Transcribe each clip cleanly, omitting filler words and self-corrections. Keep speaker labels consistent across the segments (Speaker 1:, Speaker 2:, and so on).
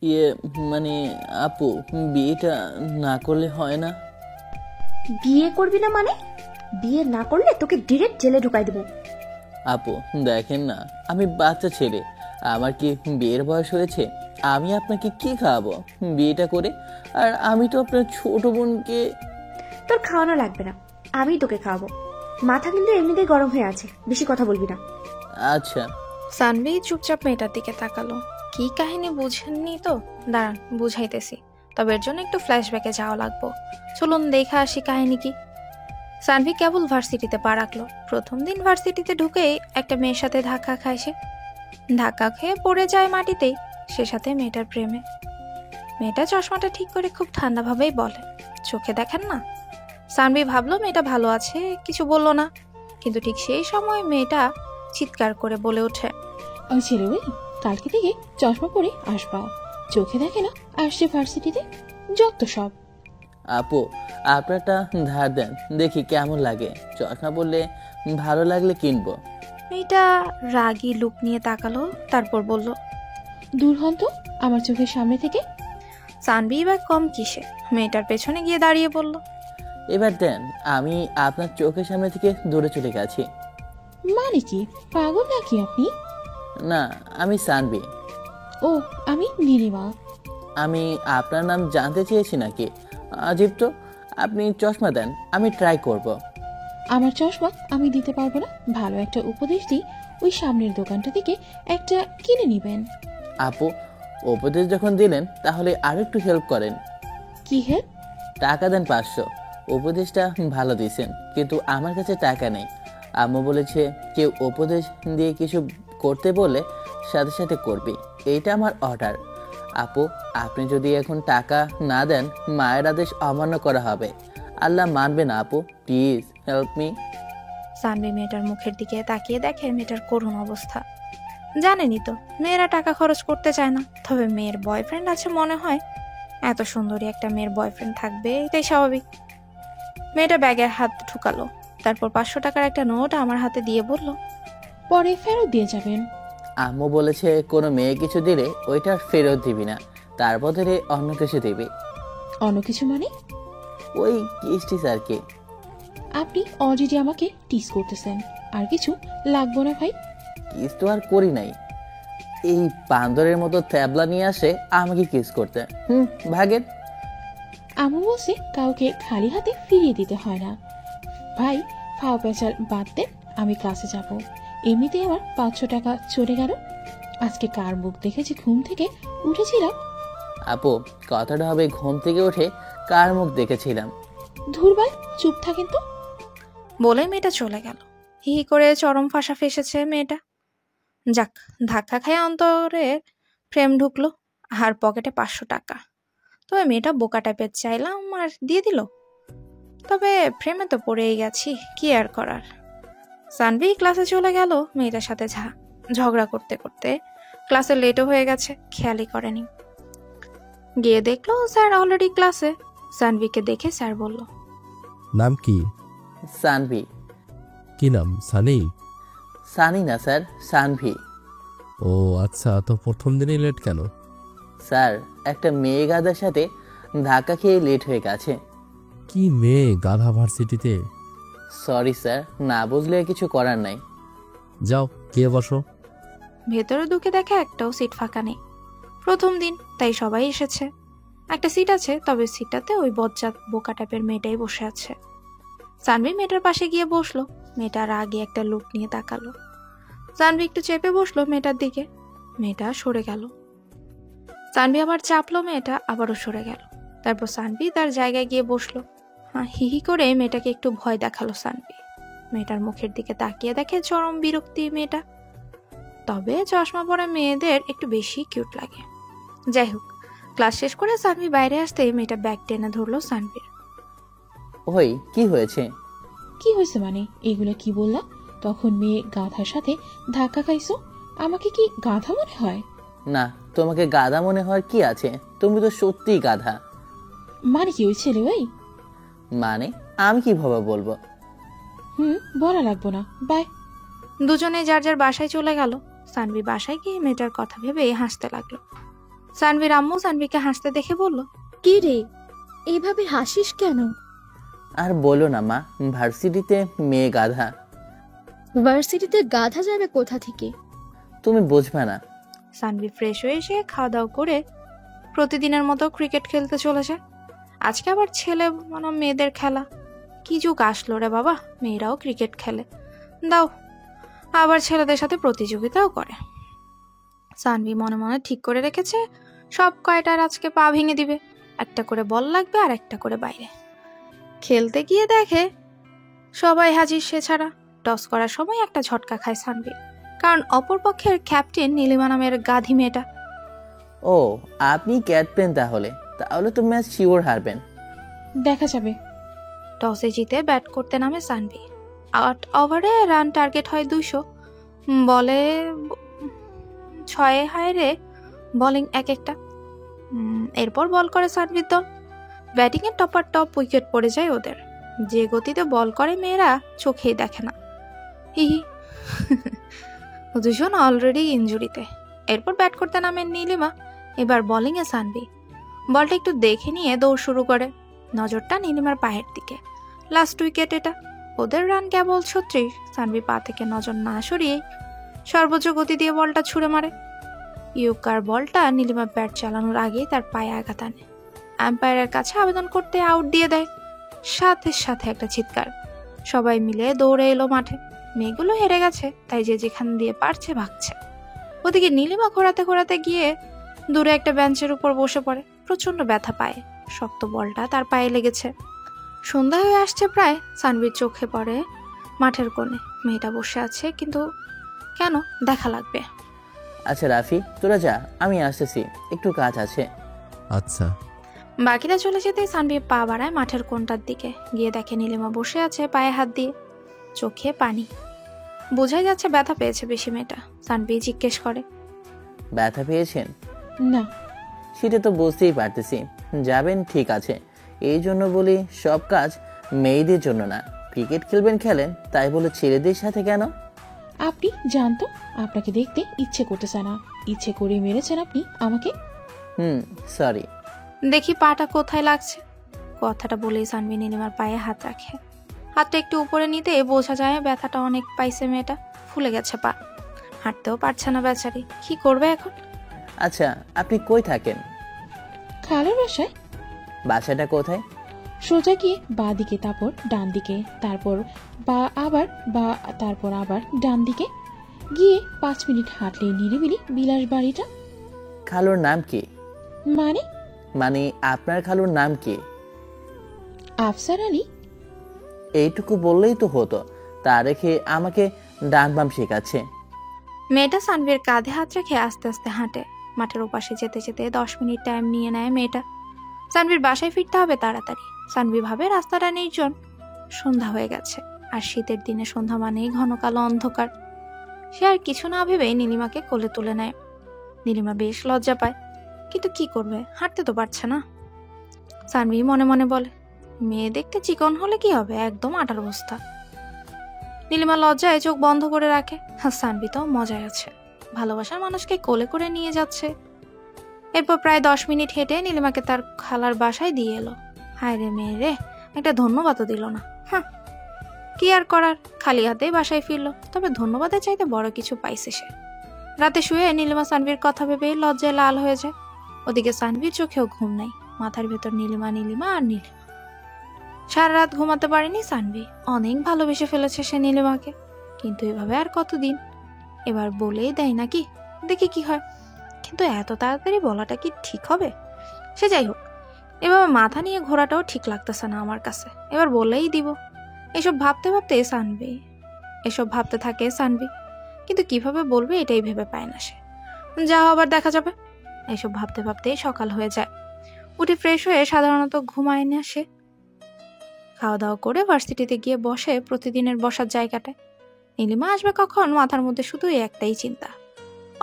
Speaker 1: ইয়ে মানে আপু, বিয়েটা না করলে হয় না?
Speaker 2: বিয়ে করবি না মানে? বিয়ে না করলে তোকে ডিরেক্ট জেলে ঢুকাই দেবো।
Speaker 1: আপু দেখেন না, আমি বাচ্চা ছেলে, আমার কি বিয়ের বয়স হয়েছে? আমি আপনাকে কি খাওয়াবো বিয়েটা করে? আর আমি তো আপনার ছোট বোনকে।
Speaker 2: তোর খাওয়ানো লাগবে না, আমি তোকে খাওয়াবো। মাথা কিন্তু এমনিতেই গরম হয়ে আছে, বেশি কথা বলবি না।
Speaker 1: আচ্ছা।
Speaker 3: সানভি চুপচাপ মেয়েটার দিকে তাকালো। কি কাহিনী বুঝেননি তো? দাঁড়ান বুঝাইতেছি, তবে এর জন্য একটু ফ্ল্যাশব্যাকে যাওয়া লাগবো। চলুন দেখা আসি কাহিনী কি। সানভি কেবল ভার্সিটিতে পা রাখলো। প্রথম দিন ভার্সিটিতে ঢুকেই একটা মেয়ের সাথে ধাক্কা খায় সে। ধাক্কা খেয়ে পড়ে যায় মাটিতেই, সে সাথে মেয়েটার প্রেমে। মেয়েটা চশমাটা ঠিক করে খুব ঠান্ডাভাবেই বলে, চোখে দেখেন না? সানভি ভাবলো মেয়েটা ভালো আছে, কিছু বলল না। কিন্তু ঠিক সেই সময় মেয়েটা চিৎকার করে বলে ওঠে,
Speaker 4: ওই ছেলে ওই কালকে থেকে চশমা পরে আসবা, চোখে দেখে না আসছে ভার্সিটিতে, যত সব।
Speaker 1: আপু আপনারটা ধার দেন, দেখি কেমন লাগে। চশমা পরলে ভালো লাগলে কিনবো।
Speaker 3: মেয়েটা রাগী লুক নিয়ে তাকালো, তারপর বলল,
Speaker 4: দূর হন তো আমার চোখের সামনে থেকে।
Speaker 3: সানভি বা কম কিসে মেয়েটার পেছনে গিয়ে দাঁড়িয়ে বলল,
Speaker 1: এবার দেন, আমি আপনার চোখের সামনে থেকে দূরে চলে গেছি।
Speaker 4: মানে কি, পাগল নাকি আপনি?
Speaker 1: না, আমি সানভি।
Speaker 4: ও, আমি নীলিমা।
Speaker 1: আমি আপনার নাম জানতে চেয়েছি নাকি? আজীব তো, আপনি চশমা দেন, আমি ট্রাই করব।
Speaker 4: আমার চশমা আমি দিতে পারবো না, ভালো একটা উপদেশ দিই, ওই সামনের দোকানটা থেকে একটা কিনে নিবেন।
Speaker 1: আপু উপদেশ যখন দিলেন তাহলে আর একটু হেল্প করেন।
Speaker 4: কি হেল্প?
Speaker 1: টাকা দেন 500। উপদেশটা ভালো দিয়েছেন, কিন্তু আমার কাছে টাকা নেই। আম্মু বলেছে কেউ উপদেশ দিয়ে কিছু করতে বলে সাথে সাথে করবি, এইটা আমার অর্ডার। আপু আপনি যদি এখন টাকা না দেন মায়ের আদেশ অমান্য করা হবে। আল্লাহ মানবে না আপু, প্লিজ হেল্প মি।
Speaker 3: সানভি মেয়েটার মুখের দিকে তাকিয়ে দেখে মেয়েটার করুণ অবস্থা। জানেনই তো মেয়েরা টাকা খরচ করতে চায় না, তবে মেয়ের বয়ফ্রেন্ড আছে মনে হয়। এত সুন্দরী একটা মেয়ের বয়ফ্রেন্ড থাকবে, এটাই স্বাভাবিক। মেয়েটা ব্যাগে হাত ঢুকালো, তারপর 500 টাকার একটা নোট আমার হাতে দিয়ে বলল,
Speaker 4: পরে ফেরত দিয়ে যাবেন।
Speaker 1: আম্মু বলেছে কোনো মেয়ে কিছু দিলে ওইটা ফেরত দিবি না, তার বদলে অন্য কিছু দিবি।
Speaker 4: অন্য কিছু মানে?
Speaker 1: ওই কিস্টি আর কি।
Speaker 4: আপনি অলরেডি আমাকে টিস করতেছেন, আর কিছু লাগবো না ভাই।
Speaker 1: কিস তো আর করি নাই, এই বান্দরের মতো থ্যাবলা নিয়ে আসে আমাকে কিস করতে। ভাগের।
Speaker 4: আমু বলছে কাউকে খালি হাতে ফিরিয়ে দিতে হয় না। ভাই ফাও পেঁচার বাদ দেন, আমি ক্লাসে যাব। এমনিতেই আমার 500 টাকা চলে গেল। আজকে কার মুখ দেখে যে ঘুম থেকে উঠেছিলাম।
Speaker 1: আপু কথাটা হবে ঘুম থেকে উঠে কার মুখ দেখেছিলাম।
Speaker 4: ধুর ভাই, চুপ থাকেন তো।
Speaker 3: বলে মেয়েটা চলে গেল। হি হি করে চরম ফাঁসা ফেসেছে মেয়েটা। যাক, ধাক্কা খেয়ে অন্তরে প্রেম ঢুকলো, আর পকেটে 500 টাকা। তবে মেয়েটা বোকা টাইপের, চাইলাম আর দিয়ে দিল। তবে প্রেমে তো পড়েই গেছি, কি আর করার। সানভি ক্লাসে চলে গেল মেয়েটার সাথে ঝগড়া করতে করতে। ক্লাসে লেটও হয়ে গেছে, খেয়ালই করেনি। গিয়ে দেখলো স্যার অলরেডি ক্লাসে। সানভিকে দেখে স্যার বলল,
Speaker 5: নাম কি?
Speaker 1: সানভি।
Speaker 5: কি নাম, সানি?
Speaker 1: সানি না স্যার, সানভি।
Speaker 5: ও আচ্ছা, তো প্রথম দিনই লেট কেন?
Speaker 1: স্যার একটা মেয়ে গাদার সাথে ধাক্কা খেয়ে লেট হয়ে গেছে।
Speaker 5: কি মেয়ে গাধা ভার্সিটিতে?
Speaker 1: সরি স্যার, না বুঝলে কিছু করার নাই।
Speaker 5: যাও গিয়ে বসো।
Speaker 3: ভেতরে ঢুকে দেখে একটাও সিট ফাঁকা নেই। প্রথম দিন, তাই সবাই এসেছে। একটা সিট আছে, তবে সিটটাতে ওই বজ্জাত বোকা টাইপের মেয়েটাই বসে আছে। সানভি মেয়েটার পাশে গিয়ে বসলো। মেয়েটার আগে একটা লুক নিয়ে তাকালো। সানভি একটু চেপে বসলো মেয়েটার দিকে। মেয়েটা সরে গেল। সানভি আবার চাপলো, মেয়েটা আবারও সরে গেল। তারপর সানভি তার জায়গায় গিয়ে বসলো। হি হি করে মেয়েটাকে একটু ভয় দেখালো সানভি। মেয়েটার মুখের দিকে তাকিয়ে দেখে চরম বিরক্তি মেয়েটা। তবে চশমা পরা মেয়েদের একটু বেশি কিউট লাগে। যাই হোক, ক্লাস শেষ করে সানভি বাইরে আসতে মেয়েটা ব্যাগ টেনে ধরলো সানভির।
Speaker 1: ওই কি হয়েছে?
Speaker 4: কি হয়েছে মানে? এগুলো কি বললা? তখন মেয়ে গাধার সাথে ধাক্কা খাইছো, আমাকে কি গাধা মনে হয়?
Speaker 1: না, তোমাকে গাধা মনে হয় কি আছে, তুমি তো সত্যিই গাধা।
Speaker 4: মানে কি ওই ছেলে ওই?
Speaker 1: মানে আমি কিভাবে বলবো?
Speaker 4: বলা লাগবো না, বাই।
Speaker 3: দুজনে যার যার বাসায় চলে গেল। সানভি বাসায় গিয়ে মেয়েটার কথা ভেবে হাসতে লাগলো। সানভীর আম্মু সানভীকে হাসতে দেখে বলল,
Speaker 6: কি রে, এইভাবে হাসিস কেন?
Speaker 1: আর বলো না মা, ভার্সিটিতে মেয়ে গাধা।
Speaker 6: ভার্সিটিতে গাধা যাবে কোথা থেকে?
Speaker 1: তুমি বুঝবে না।
Speaker 3: সানভি ফ্রেশ হয়ে এসে খাওয়া দাওয়া করে প্রতিদিনের মতো ক্রিকেট খেলতে চলেছে। আজকে আবার ছেলে মানে মেয়েদের খেলা। কি যুগ আসলো রে বাবা, মেয়েরাও ক্রিকেট খেলে, দাও আবার ছেলেদের সাথে প্রতিযোগিতাও করে। সানভি মনে মনে ঠিক করে রেখেছে সব কয়টার আজকে পা ভেঙে দিবে, একটা করে বল লাগবে আর একটা করে বাইরে। খেলতে গিয়ে দেখে সবাই হাজির সে ছাড়া। টস করার সময় একটা ঝটকা খায় সানভি, কারণ অপরপক্ষের ক্যাপ্টেন নীলিমা নামের গাধি মেয়েটা।
Speaker 1: ও, আপনি ক্যাপ্টেন তাহলে? তাহলে তো ম্যাচ শিওর হারবেন।
Speaker 4: দেখা যাবে।
Speaker 3: টসে জিতে ব্যাট করতে নামে সানভি। 8 ওভারে রান টার্গেট হয় 200। বলে 6 হায়রে বোলিং এক একটা। এরপর বল করে সানভির দল। ব্যাটিংয়ে টপার টপ উইকেট পড়ে যায় ওদের। যে গতিতে বল করে মেয়েরা চোখেই দেখে না। হি হি। দুজন অলরেডি ইনজুরিতে। এরপর ব্যাট করতে নামেন নীলিমা। এবার বোলিংয়ে সানভি। বলটা একটু দেখে নিয়ে দৌড় শুরু করে। নজরটা নীলিমার পায়ের দিকে। লাস্ট উইকেট এটা। ওদের রান কেবল 36। সানভি পা থেকে নজর না সরিয়ে সর্বোচ্চ গতি দিয়ে বলটা ছুঁড়ে মারে। ইউকার বলটা নীলিমা ব্যাট চালানোর আগেই তার পায়ে আঘাত আনে। আম্পায়ারের কাছে আবেদন করতে আউট দিয়ে দেয়। সাথে সাথে একটা চিৎকার। সবাই মিলে দৌড়ে এলো মাঠে। মেয়েগুলো হেরে গেছে, তাই যে যেখান দিয়ে পারছে ভাগছে। ওদিকে নীলিমা ঘোরাতে ঘোরাতে গিয়ে দূরে একটা বেঞ্চের উপর বসে পড়ে। প্রচন্ড ব্যথা পায়। শক্ত বলটা তার পায়ে লেগেছে। সন্ধ্যা হয়ে আসছে প্রায়। সানভির চোখে পড়ে মাঠের কোণে মেয়েটা বসে আছে, কিন্তু কেন দেখা লাগবে।
Speaker 1: আচ্ছা রাফি, তোরা যা, আমি আসতেছি, একটু কাজ আছে।
Speaker 5: আচ্ছা।
Speaker 3: বাকিরা চলে যেতেই সানভি পা বাড়ায় মাঠের কোণটার দিকে। গিয়ে দেখে নীলিমা বসে আছে পায়ে হাত দিয়ে, চোখে পানি। বোঝাই যাচ্ছে ব্যথা পেয়েছে বেশি মেয়েটা। সানভি জিজ্ঞেস করে,
Speaker 1: ব্যথা পেয়েছেন?
Speaker 4: না।
Speaker 1: সেটা তো বুঝতেই পারতেছি। যাবেন, ঠিক আছে। এই জন্য বলি, সব কাজ মেয়েদের জন্য না। ক্রিকেট খেলবেন খেলেন, তাই বলে ছেলেদের সাথে কেন?
Speaker 4: আপনি জানতো আপনাকে দেখতে ইচ্ছে করতেছে না, ইচ্ছে করে মেরেছেন আপনি আমাকে।
Speaker 1: সরি।
Speaker 3: দেখি পাটা কোথায় লাগছে। কথাটা বলেই সানভি নীলিমার পায়ে হাত রাখে। হাতটা একটু উপরে নিতে বোঝা যায় ব্যথাটা অনেক পাইছে মেয়েটা। ফুলে গেছে পা, হাঁটতেও পারছে না বেচারি। কি করবে এখন?
Speaker 1: আচ্ছা, আপনি কই থাকেন?
Speaker 4: খালার বাসায়।
Speaker 1: বাসাটা কোথায়?
Speaker 4: সোজা গিয়ে বাঁ দিকে, তারপর ডান দিকে, তারপর তারপর আবার ডান দিকে গিয়ে 5 মিনিট হাঁটলে নিরিবিলি বিলাস বাড়িটা।
Speaker 1: খালুর নাম কি?
Speaker 4: মানে
Speaker 1: আপনার খালুর নাম কি?
Speaker 4: আফসার আলী।
Speaker 1: এইটুকু বললেই তো হতো, তা রেখে আমাকে ডান বাম শেখাচ্ছে।
Speaker 3: মেয়েটা সানভির কাঁধে হাত রেখে আস্তে আস্তে হাঁটে। মাঠের ওপাশে যেতে যেতে 10 মিনিট টাইম নিয়ে নেয় মেয়েটা। সানভির বাসায় ফিরতে হবে তাড়াতাড়ি। সানভি ভাবে রাস্তাটা নির্জন, সন্ধ্যা হয়ে গেছে। আর শীতের দিনে সন্ধ্যা মানেই ঘন কালো অন্ধকার। সে আর কিছু না ভেবে নীলিমাকে কোলে তুলে নেয়। নীলিমা বেশ লজ্জা পায়, কিন্তু কি করবে, হাঁটতে তো পারছে না। সানভি মনে মনে বলে, মেয়ে দেখতে চিকন হলে কি হবে, একদম আটার অবস্থা। নীলিমা লজ্জায় চোখ বন্ধ করে রাখে। সানভি তো মজায় আছে, ভালোবাসার মানুষকে কোলে করে নিয়ে যাচ্ছে। এরপর প্রায় 10 মিনিট হেঁটে নীলিমাকে তার খালার বাসায় দিয়ে এলো। হায় রে মেয়ে রে, একটা ধন্যবাদও দিল না। কি আর করার, খালি হাতেই বাসায় ফিরলো। তবে ধন্যবাদের চাইতে বড় কিছু পাইছে সে। রাতে শুয়ে নীলিমা সানভির কথা ভেবে লজ্জায় লাল হয়ে যায়। ওদিকে সানভির চোখেও ঘুম নাই, মাথার ভেতর নীলিমা নীলিমা আর নীলিমা। সারা রাত ঘুমাতে পারেনি সানভি। অনেক ভালোবেসে ফেলেছে সে নীলিমাকে, কিন্তু এভাবে আর কতদিন। এবার বলেই দেয় নাকি, দেখি কি হয়। কিন্তু এত তাড়াতাড়ি বলাটা কি ঠিক হবে? সে যাই হোক, এভাবে মাথা নিয়ে ঘোরাটাও ঠিক লাগতেছে না আমার কাছে। এবার বলেই দিব। এসব ভাবতে থাকে সানভি, কিন্তু কিভাবে বলবে এটাই ভেবে পায় না সে। যা আবার দেখা যাবে। এসব ভাবতে ভাবতেই সকাল হয়ে যায়। উঠে ফ্রেশ হয়ে সাধারণত ঘুমায় না সে। খাওয়া দাওয়া করে ভার্সিটিতে গিয়ে বসে প্রতিদিনের বসার জায়গাটায়। নীলিমা আসবে কখন, মাথার মধ্যে শুধু একটাই চিন্তা।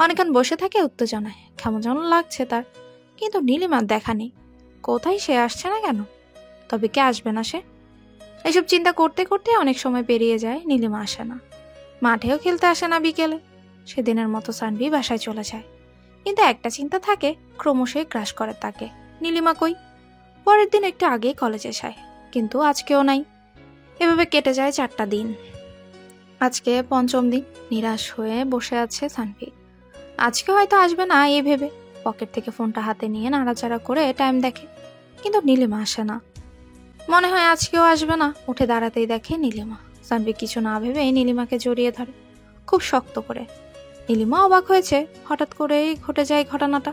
Speaker 3: অনেকক্ষণ বসে থাকে উত্তেজনায়, কেমন যেন লাগছে তার। কিন্তু নীলিমার দেখা নেই। কোথায় সে আসছে না কেন? তবে কে আসবে না সে? এসব চিন্তা করতে করতে অনেক সময় পেরিয়ে যায়, নীলিমা আসে না। মাঠেও খেলতে আসে না বিকেলে। সেদিনের মতো সানভি বাসায় চলে যায়। কিন্তু একটা চিন্তা থাকে, ক্রমশই গ্রাস করে তাকে, নীলিমা কই। পরের দিন একটু আগেই কলেজে যায়, কিন্তু আজকেও নাই। এভাবে কেটে যায় 4টা দিন। আজকে 5ম দিন। নিরাশ হয়ে বসে আছে সানভি। আজকে হয়তো আসবে না এই ভেবে পকেট থেকে ফোনটা হাতে নিয়ে নাড়াচাড়া করে টাইম দেখে, কিন্তু নীলিমা আসে না। মনে হয় আজকেও আসবে না। উঠে দাঁড়াতেই দেখে নীলিমা। সানভি কিছু না ভেবে নীলিমাকে জড়িয়ে ধরে, খুব শক্ত করে। নীলিমা অবাক হয়েছে, হঠাৎ করেই ঘটে যায় ঘটনাটা।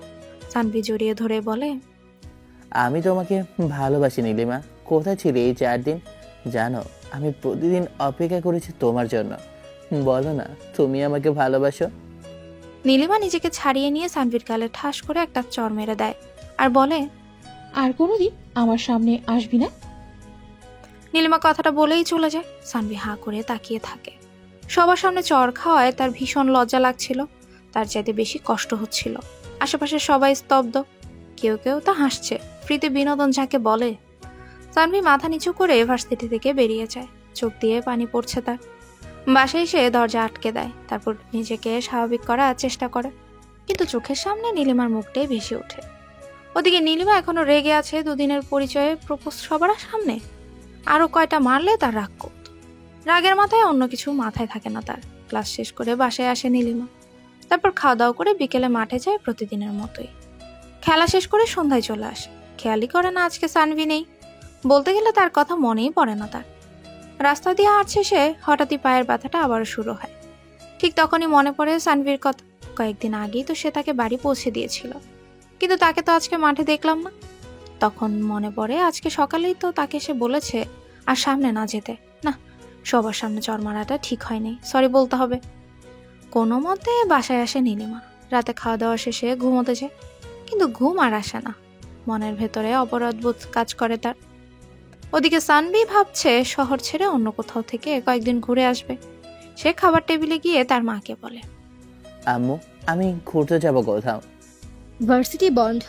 Speaker 3: সানভি জড়িয়ে ধরে বলে,
Speaker 1: আমি তোমাকে ভালোবাসি নীলিমা। কোথায় ছিলে এই 4 দিন? জানো, আমি প্রতিদিন অপেক্ষা করেছি তোমার জন্য। বলো না তুমি আমাকে ভালোবাসো।
Speaker 3: নীলিমা নিজেকে ছাড়িয়ে নিয়ে সানভির গালে ঠাস করে একটা চড় মেরে দেয় আর বলে,
Speaker 4: আর কোনোদিন আমার সামনে আসবি না।
Speaker 3: নীলিমা কথাটা বলেই চলে যায়। সানভি হাঁ করে তাকিয়ে থাকে। সবার সামনে চড় খাওয়ায় তার ভীষণ লজ্জা লাগছিল, তার চাইতে বেশি কষ্ট হচ্ছিল। আশেপাশে সবাই স্তব্ধ, কেউ কেউ তা হাসছে। ফ্রিতে বিনোদন যাকে বলে। সানভি মাথা নিচু করে ভার্সিটি থেকে বেরিয়ে যায়। চোখ দিয়ে পানি পড়ছে তার। বাসায় এসে দরজা আটকে দেয়, তারপর নিজেকে স্বাভাবিক করার চেষ্টা করে, কিন্তু চোখের সামনে নীলিমার মুখটাই ভেসে ওঠে। ওদিকে নীলিমা এখনো রেগে আছে। 2 দিনের পরিচয়ে প্রপোজ সবার সামনে। আরো কয়টা মারলে তার রাগ করত। রাগের মাথায় অন্য কিছু মাথায় থাকে না তার। ক্লাস শেষ করে বাসায় আসে নীলিমা, তারপর খাওয়া দাওয়া করে বিকেলে মাঠে যায় প্রতিদিনের মতোই। খেলা শেষ করে সন্ধ্যায় চলে আসে। খেয়ালই করে না আজকে সানভি নেই। বলতে গেলে তার কথা মনেই পড়ে না তার। রাস্তা দিয়ে হাঁটছে সে, হঠাৎই পায়ের ব্যথাটা আবার শুরু হয়। ঠিক তখনই মনে পড়ে সানভির কথা। কয়েকদিন আগেই তো সে তাকে বাড়ি পৌঁছে দিয়েছিল, কিন্তু তাকে তো আজকে মাঠে দেখলাম না। তখন মনে পড়ে আজকে সকালেই তো তাকে সে বলেছে আর সামনে না যেতে। না, সবার সামনে চড় মারাটা ঠিক হয়নি, সরি বলতে হবে। কোনো মতে বাসায় আসে নীলিমা। রাতে খাওয়া দাওয়া শেষে ঘুমোতে যায়, কিন্তু ঘুম আর আসে না। মনের ভেতরে অপরাধবোধ কাজ করে তার। ওদিকে সানভি ভাবছে শহর ছেড়ে অন্য কোথাও থেকে কয়েকদিন ঘুরে আসবে। সে খাবার টেবিলে গিয়ে তার মাকে বলে,
Speaker 1: আম্মু, আমি ঘুরতে যাব কোথাও।
Speaker 6: ভার্সিটি বন্ধ?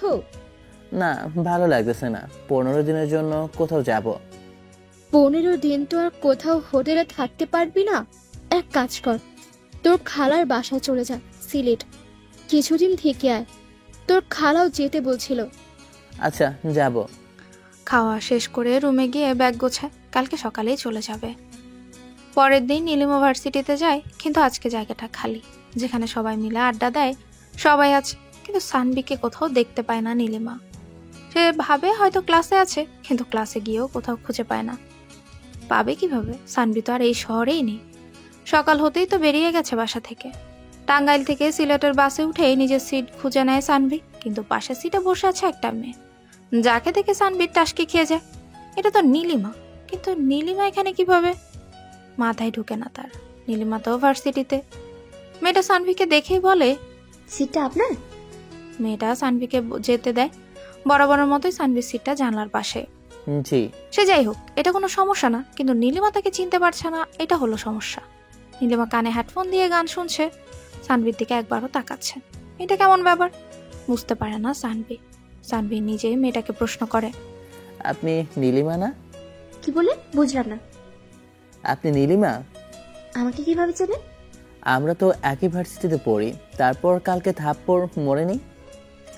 Speaker 1: না, ভালো লাগতেছে না। 15 দিনের জন্য কোথাও যাব।
Speaker 6: 15 দিন তো আর কোথাও হোটেলে থাকতে পারবি না। এক কাজ কর, তোর খালার বাসায় চলে যা, সিলেট। কিছুদিন থেকে আয়, তোর খালাও যেতে বলছিল।
Speaker 1: আচ্ছা, যাব।
Speaker 3: খাওয়া শেষ করে রুমে গিয়ে ব্যাগ গোছায়, কালকে সকালেই চলে যাবে। পরের দিন নীলিমা ভার্সিটিতে যায়, কিন্তু আজকে জায়গাটা খালি। যেখানে সবাই মিলে আড্ডা দেয় সবাই আছে, কিন্তু সানভিকে কোথাও দেখতে পায় না নীলিমা। সে ভাবে হয়তো ক্লাসে আছে, কিন্তু ক্লাসে গিয়েও কোথাও খুঁজে পায় না। পাবে কিভাবে? সানভি তো আর এই শহরেই নেই। সকাল হতেই তো বেরিয়ে গেছে বাসা থেকে। টাঙ্গাইল থেকে সিলেটের বাসে উঠেই নিজের সিট খুঁজে নেয় সানভি, কিন্তু পাশের সিটে বসে আছে একটা মেয়ে, যাকে দেখে সানভির টাসকি খেয়ে যায়। এটা তো নীলিমা, কিন্তু নীলিমা এখানে কিভাবে? মাথায় ঢুকে না তার। নীলিমা তো ভার্সিটিতে। মেয়েটা সানভিকে দেখেই বলে,
Speaker 2: সিটটা আপনার?
Speaker 3: মেয়েটা সানভিকে যেতে দেয়। বরাবরের মতোই সানভির সিটটা জানলার পাশে।
Speaker 1: জি।
Speaker 3: সে যাই হোক, এটা কোনো সমস্যা না, কিন্তু নীলিমা তাকে চিনতে পারছে না, এটা হলো সমস্যা। নীলিমা কানে হেডফোন দিয়ে গান শুনছে, সানভির দিকে একবারও তাকাচ্ছে। এটা কেমন ব্যাপার? বুঝতে পারে না সানভি। সানভি নিজেই মেয়েটাকে প্রশ্ন করে,
Speaker 1: আপনি নীলিমা না?
Speaker 2: কি বলে? বুঝলাম না।
Speaker 1: আপনি নীলিমা?
Speaker 2: আমাকে কিভাবে চেনেন?
Speaker 1: আমরা তো একই ভার্সিটিতে পড়ি। তারপর কালকে থাপ্পড় মরেনি?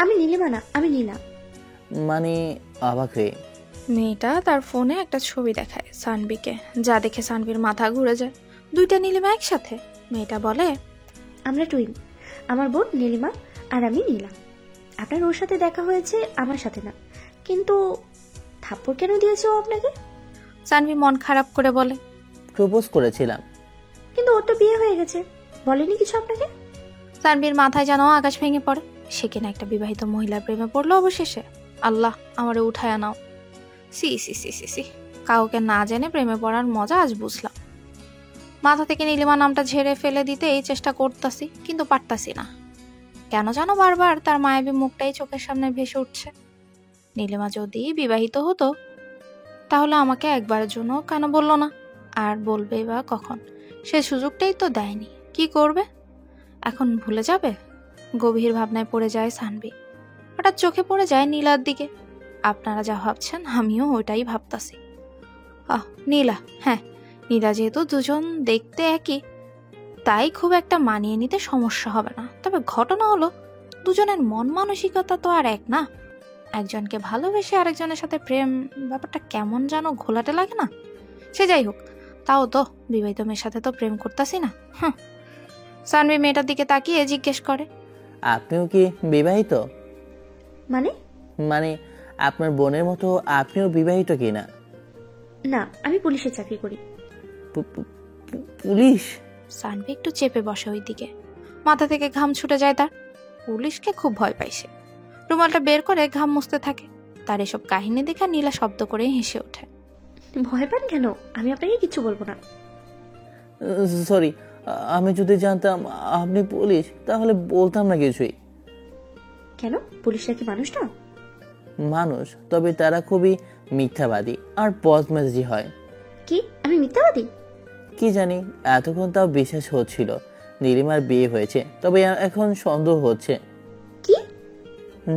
Speaker 2: আমি নীলিমা না, আমি নীলা।
Speaker 1: মানে অবাক হয়ে।
Speaker 3: মেয়েটা তার ফোনে একটা ছবি দেখায় সানভিকে, যা দেখে সানভির মাথা ঘুরে যায়। 2টা নীলিমা একসাথে। মেয়েটা বলে,
Speaker 2: আমরা টুইন। আমার বোন নীলিমা আর আমি নীলা। আপনার ওর সাথে দেখা হয়েছে, আমার সাথে না। কিন্তু থাপ্পড় কেন দিয়েছে ও আপনাকে?
Speaker 3: সানভি মন খারাপ করে বলে,
Speaker 1: প্রপোজ করেছিলাম।
Speaker 2: কিন্তু ওর তো বিয়ে হয়ে গেছে, বলেনি কিছু আপনাকে?
Speaker 3: সানভির মাথায় যেন আকাশ ভেঙে পড়ে। সে কিনা একটা বিবাহিত মহিলার প্রেমে পড়লো অবশেষে। আল্লাহ, আমারে উঠায় নাও। সি সি সি সি সি, কাউকে না জেনে প্রেমে পড়ার মজা আজ বুঝলাম। মাথা থেকে নীলিমা নামটা ঝেড়ে ফেলে দিতে এই চেষ্টা করতেছি, কিন্তু পারতাছি না। কেন জানো বারবার তার মায়াবী মুখটাই চোখের সামনে ভেসে উঠছে। নীলিমা যদি বিবাহিত হতো, তাহলে আমাকে একবারের জন্য কেন বললো না? আর বলবে বা কখন? সে সুযোগটাই তো দেয়নি। কি করবে এখন? ভুলে যাবে? গভীর ভাবনায় পড়ে যায় সানভি। হঠাৎ চোখে পড়ে যায় নীলার দিকে। আপনারা যা ভাবছেন আমিও ওইটাই ভাবতাছি। নীলা, হ্যাঁ নীলা। যেহেতু দুজন দেখতে একই, তাই খুব একটা মানিয়ে নিতে সমস্যা হবে না। তবে ঘটনা হলো, দুজনের মন মানসিকতা তো আর এক না। একজনকে ভালোবেসে আরেকজনের সাথে প্রেম, ব্যাপারটা কেমন যেন ঘোলাটে লাগে না? সে যাই হোক, তাও তো বিবাহিত মেয়ের সাথে তো প্রেম করতাছি না। সানভি মেয়েটার দিকে তাকিয়ে জিজ্ঞেস করে,
Speaker 1: আপনিও কি বিবাহিত?
Speaker 2: মানে?
Speaker 1: মানে আপনার বোনের মতো আপনিও বিবাহিত কিনা?
Speaker 2: না, আমি পুলিশে চাকরি করি।
Speaker 1: পুলিশ?
Speaker 3: সানভি একটু চেপে বসে ওই দিকে, মাথা থেকে ঘাম ছুটে যায় তার। পুলিশকে খুব ভয় পাইছে। রুমালটা বের করে ঘাম মুছতে থাকে। তার এসব কাহিনী দেখে নীলা শব্দ করে হেসে ওঠে।
Speaker 2: ভয় পান কেন? আমি আপনাকে কিছু বলবো না।
Speaker 1: সরি, আমি যদি জানতাম আপনি পুলিশ তাহলে বলতাম না কিছুই।
Speaker 2: কেন? পুলিশরা কি মানুষ না?
Speaker 1: মানুষ, তবে তারা খুবই মিথ্যাবাদী আর বদমেজাজি হয়।
Speaker 2: কি আমি মিথ্যাবাদী?
Speaker 1: কি জানি, এতক্ষণ তাও বিশ্বাস হচ্ছিল নীলিমার বিয়ে হয়েছে, তবে এখন সন্দেহ হচ্ছে।
Speaker 2: কি?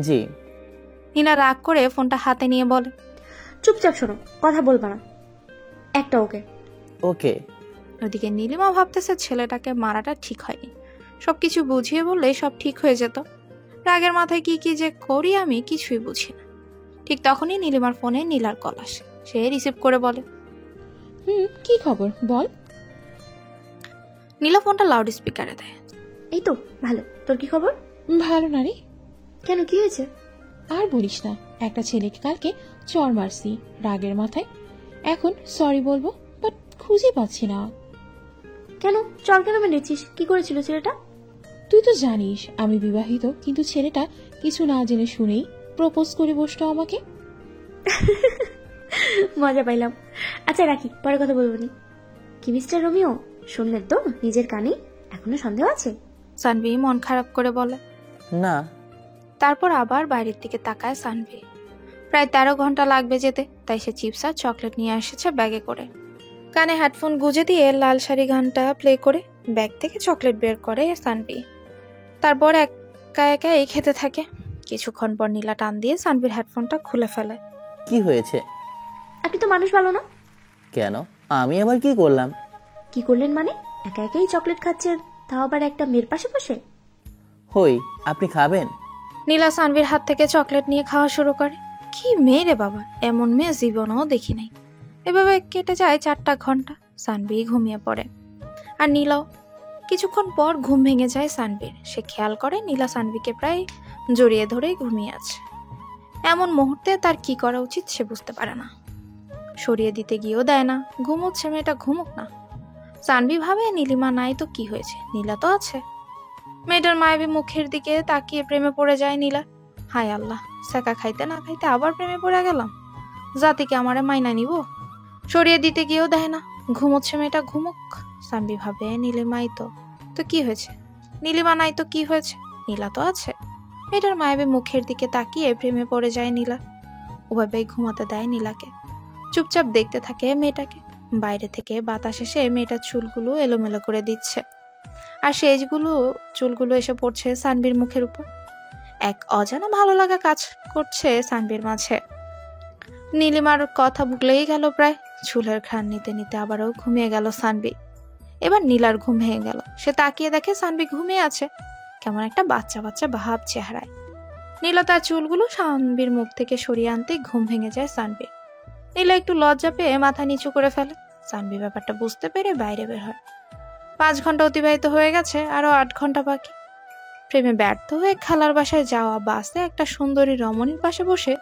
Speaker 1: জি।
Speaker 3: নীলা রাগ করে ফোনটা হাতে নিয়ে বলে,
Speaker 2: চুপচাপ শোনো, কথা বলবা না একটা। ওকে
Speaker 1: ওকে।
Speaker 3: ওদিকে নীলিমা ভাবতেছে ছেলেটাকে মারাটা ঠিক হয়নি, সবকিছু বুঝিয়ে বললে সব ঠিক হয়ে যেত। রাগের মাথায় কি কি যে করি আমি কিছুই বুঝি না। ঠিক তখনই নীলিমার ফোনে নীলার কল আসে। সে রিসিভ করে বলে,
Speaker 4: কি খবর বল।
Speaker 3: নীলা ফোনটা লাউড স্পিকারে দেয়।
Speaker 2: এই তো ভালো, তোর কি খবর?
Speaker 4: ভালো না রে।
Speaker 2: কেন, কি হয়েছে?
Speaker 4: আর বলিস না, একটা ছেলেকে কালকে চড় মারছি রাগের মাথায়। এখন সরি বলবো, বাট খুঁজে পাচ্ছি না।
Speaker 2: কেন চল কেন মেরেছিস? কি করেছিল ছেলেটা?
Speaker 4: তুই তো জানিস আমি বিবাহিত, কিন্তু ছেলেটা কিছু না জেনে শুনেই প্রপোজ করে বসলো আমাকে।
Speaker 2: মজা পাইলাম। আচ্ছা রাখি, পরে কথা বলবো নি। কি মিস্টার রোমিও, শুনলেন তো নিজের কানে? এখনো সন্দেহ আছে?
Speaker 3: সানভি মন খারাপ করে বলে।
Speaker 1: না।
Speaker 3: তারপর আবার বাইরের দিকে তাকায় সানভি। প্রায় 13 ঘন্টা লাগবে যেতে, তাই সে চিপস আর চকলেট নিয়ে এসেছে ব্যাগে করে। কানে হেডফোন গুজে দিয়ে লাল শাড়ি গানটা প্লে করে ব্যাগ থেকে চকলেট বের করে সানভি। তারপর একা একাই খেতে থাকে। কিছুক্ষণ পর নীলা টান দিয়ে সানভির হেডফোনটা খুলে ফেলে।
Speaker 1: কি হয়েছে?
Speaker 2: আপনি তো মানুষ ভালো না।
Speaker 1: কেন? আমি আবার কি করলাম?
Speaker 2: কি করলেন মানে? একা একাই চকলেট খাচ্ছেন, তাও আবার একটা মেয়ের পাশে বসে।
Speaker 1: হই, আপনি খাবেন?
Speaker 3: নীলা সানভির হাত থেকে চকলেট নিয়ে খাওয়া শুরু করে। কি মেয়ে রে বাবা, এমন মেয়ে জীবনেও দেখি নাই। এভাবে কেটে যায় 4টা ঘন্টা। সানভি ঘুমিয়ে পড়ে, আর নীলাও। কিছুক্ষণ পর ঘুম ভেঙে যায় সানভির। সে খেয়াল করে নীলা সানভিকে প্রায় জড়িয়ে ধরেই ঘুমিয়ে আছে। এমন মুহূর্তে তার কি করা উচিত সে বুঝতে পারে না। সরিয়ে দিতে গিয়েও দেয় না, ঘুমোচ্ছে মেয়েটা, ঘুমুক না। সানভি ভাবে নীলিমা নাই তো কি হয়েছে, নীলা তো আছে। মেয়েটার মায়াবী মুখের দিকে তাকিয়ে প্রেমে পড়ে যায় নীলা। হায় আল্লাহ, সেকা খাইতে না খাইতে আবার প্রেমে পড়ে গেলাম। জাতিকে আমারে মাইনা নিব। সরিয়ে দিতে গিয়েও দেয় না, ঘুমোচ্ছে মেয়েটা, ঘুমুক। সানভি ভাবে নীলিমাই তো কি হয়েছে, নীলিমা নাই তো কি হয়েছে, নীলা তো আছে। মেয়েটার মায়াবী মুখের দিকে তাকিয়ে প্রেমে পড়ে যায় নীলা। ওভাবেই ঘুমাতে দেয় নীলাকে। চুপচাপ দেখতে থাকে মেয়েটাকে। বাইরে থেকে বাতাস এসে মেয়েটার চুলগুলো এলোমেলো করে দিচ্ছে, আর সেজগুলো চুলগুলো এসে পড়ছে সানভির মুখের উপর। এক অজানা ভালো লাগা কাজ করছে সানভির মাঝে। নীলিমার কথা ভুলেই গেল প্রায়। চুলের ঘ্রাণ নিতে নিতে আবারও ঘুমিয়ে গেল সানভি। এবার নীলার ঘুম ভেঙে গেল। সে তাকিয়ে দেখে সানভি ঘুমিয়ে আছে, কেমন একটা বাচ্চা বাচ্চা ভাব চেহারায়। নীলা তার চুলগুলো সানভির মুখ থেকে সরিয়ে আনতে ঘুম ভেঙে যায় সানভির। নীলা একটু লজ্জা পেয়ে মাথা নিচু করে ফেলে। সানভি ব্যাপারটা বুঝতে পেরে বাইরে বের হয়। 5 ঘন্টা অতিবাহিত হয়ে গেছে, আরো 8 ঘন্টা বাকি। প্রেমে ব্যর্থ হয়ে খালার বাসায় যাওয়া বাসে একটা সুন্দরী রমণীর পাশে বসে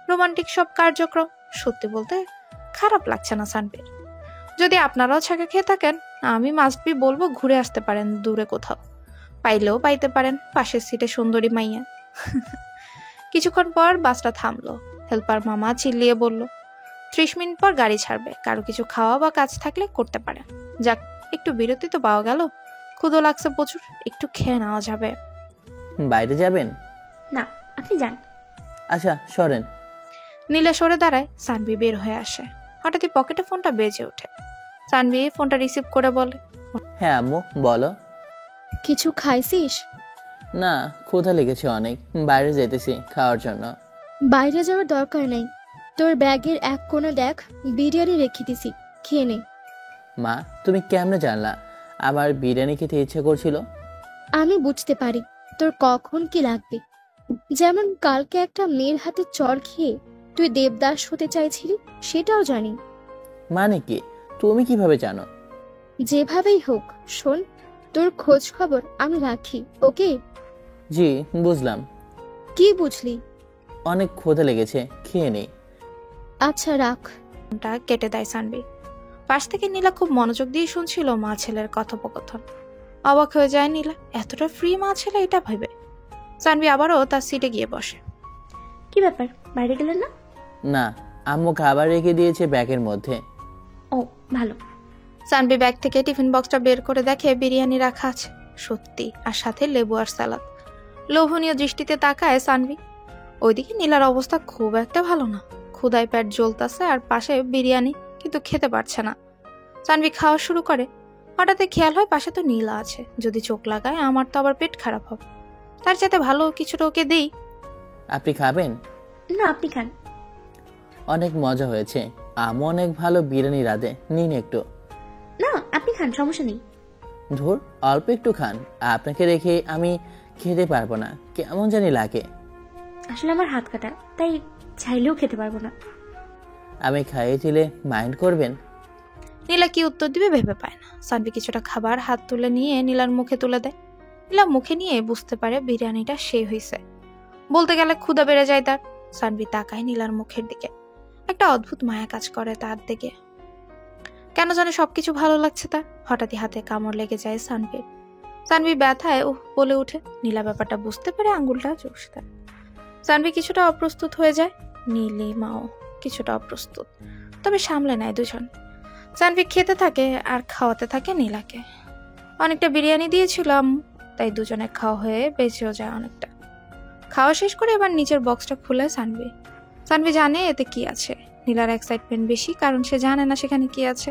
Speaker 3: রোমান্টিক সব কার্যক্রম। সত্যি বলতে খারাপ লাগছে না সানভির। যদি আপনারাও ছাকা খেয়ে থাকেন, আমি মাস্ট বি বলবো ঘুরে আসতে পারেন দূরে কোথাও। পাইলেও পাইতে পারেন পাশের সিটে সুন্দরী মাইয়া। কিছুক্ষণ পর বাসটা থামলো। হেল্পার মামা চিল্লিয়ে বলল, 30 মিনিট পর গাড়ি ছাড়বে, কারো কিছু খাওয়া বা কাজ থাকলে করতে পারে। যাক, একটু বিরতি তো পাওয়া গেল। ক্ষুধা লাগছে প্রচুর, একটু খেয়ে নেওয়া যাবে।
Speaker 1: বাইরে যাবেন?
Speaker 2: না, আপনি যান।
Speaker 1: আচ্ছা সরেন।
Speaker 3: নীলা সরে দাঁড়ায়। সানভি বের হয়ে আসে। হঠাৎই পকেটে ফোনটা বেজে ওঠে। সানভি ফোনটা রিসিভ করে বলে,
Speaker 1: হ্যাঁ আম্মু বলো।
Speaker 6: কিছু খাইছিস?
Speaker 1: না, ক্ষুধা লেগেছে অনেক, বাইরে যেতেছি খাওয়ার জন্য।
Speaker 6: বাইরে যাওয়ার দরকার নেই, তোর ব্যাগের এক কোণে দেখ, বিরিয়ানি রেখে দিছি, খেয়ে নে।
Speaker 1: মা, তুমি কেমনে জানলা আমার বিরিয়ানি খেতে ইচ্ছে করছিল?
Speaker 6: আমি বুঝতে পারি, তোর কখন কি লাগবে। যেমন কালকে একটা মেয়ের হাতে চড় খেয়ে তুই দেবদাস হতে চাইছিলি, সেটাও জানি।
Speaker 1: মানে কি? তুমি কিভাবে জানো?
Speaker 6: যেভাবেই হোক শোন, তোর খোঁজ খবর আমি রাখি, ওকে?
Speaker 1: জি, বুঝলাম।
Speaker 6: কি বুঝলি?
Speaker 1: অনেক ক্ষুধা লেগেছে, খেয়ে নেই।
Speaker 6: আচ্ছা রাখ।
Speaker 3: ফোনটা কেটে দেয় সানভি। পাশ থেকে নীলা খুব মনোযোগ দিয়ে শুনছিল মা ছেলের কথোপকথন। অবাক হয়ে যায় নীলা, এতটা ফ্রি মা ছেলে এটা ভেবে। সানভি আবারও তার সিটে গিয়ে বসে।
Speaker 2: কি ব্যাপার, বাইরে গেলেন না?
Speaker 1: না, আম্মু খাবার রেখে দিয়েছে ব্যাগের মধ্যে।
Speaker 2: ও ভালো।
Speaker 3: সানভি ব্যাগ থেকে টিফিন বক্সটা বের করে দেখে বিরিয়ানি রাখা আছে, সত্যি, আর সাথে লেবু আর সালাদ। লোভনীয় দৃষ্টিতে তাকায় সানভি। ওইদিকে নীলার অবস্থা খুব একটা ভালো না, ক্ষুধায় পেট জ্বলতাছে আর পাশে বিরিয়ানি, কিন্তু খেতে পারছে না। সানভি খাওয়া শুরু করে, হঠাৎ খেয়াল হয় পাশে তো নীলা আছে, যদি চোখ লাগায় আমার তো আবার পেট খারাপ হবে, তার যাতে ভালো কিছুটা ওকে দেই।
Speaker 1: আপনি খাবেন?
Speaker 2: না, আপনি খান।
Speaker 1: অনেক মজা হয়েছে, আম্মু অনেক ভালো বিরিয়ানি রাঁধে, নিন একটু।
Speaker 2: না, আপনি খান, সমস্যা নেই।
Speaker 1: ধুর, অল্প একটু খান, আপনাকে রেখে আমি খেতে পারবো না, কেমন জানি লাগে।
Speaker 2: আসলে আমার হাত কাটা, তাই চাইলেও খেতে পারবো না।
Speaker 1: আমি খাইয়ে দিলে মাইন্ড করবেন?
Speaker 3: নীলা কি উত্তর দিবে ভেবে পায় না। সানভি কিছুটা খাবার হাত তুলে নিয়ে নীলার মুখে তুলে দেয়। নীলা মুখে নিয়ে বুঝতে পারে বিরিয়ানিটা সে হয়েছে। বলতে গেলে ক্ষুধা বেড়ে যায় তার। সানভি তাকায় নীলার মুখের দিকে, একটা অদ্ভুত মায়া কাজ করে তার দিকে। কেন জানে সবকিছু ভালো লাগছে তার। হঠাৎই হাতে কামড় লেগে যায় সানভির। সানভি ব্যথায় বলে উঠে। নীলা ব্যাপারটা বুঝতে পেরে আঙ্গুলটা চুষে দেয়। সানভি কিছুটা অপ্রস্তুত হয়ে যায়, নীলিমাও কিছুটা অপ্রস্তুত, তবে সামলে নেয় দুজন। সানভি খেতে থাকে আর খাওয়াতে থাকে নীলাকে। অনেকটা বিরিয়ানি দিয়েছিলাম, তাই দুজনে খাওয়া হয়ে বেঁচেও যায় অনেকটা। খাওয়া শেষ করে এবার নিচের বক্সটা খুলে সানভি। সানভি জানে এতে কি আছে। নীলার এক্সাইটমেন্ট বেশি, কারণ সে জানে না সেখানে কি আছে।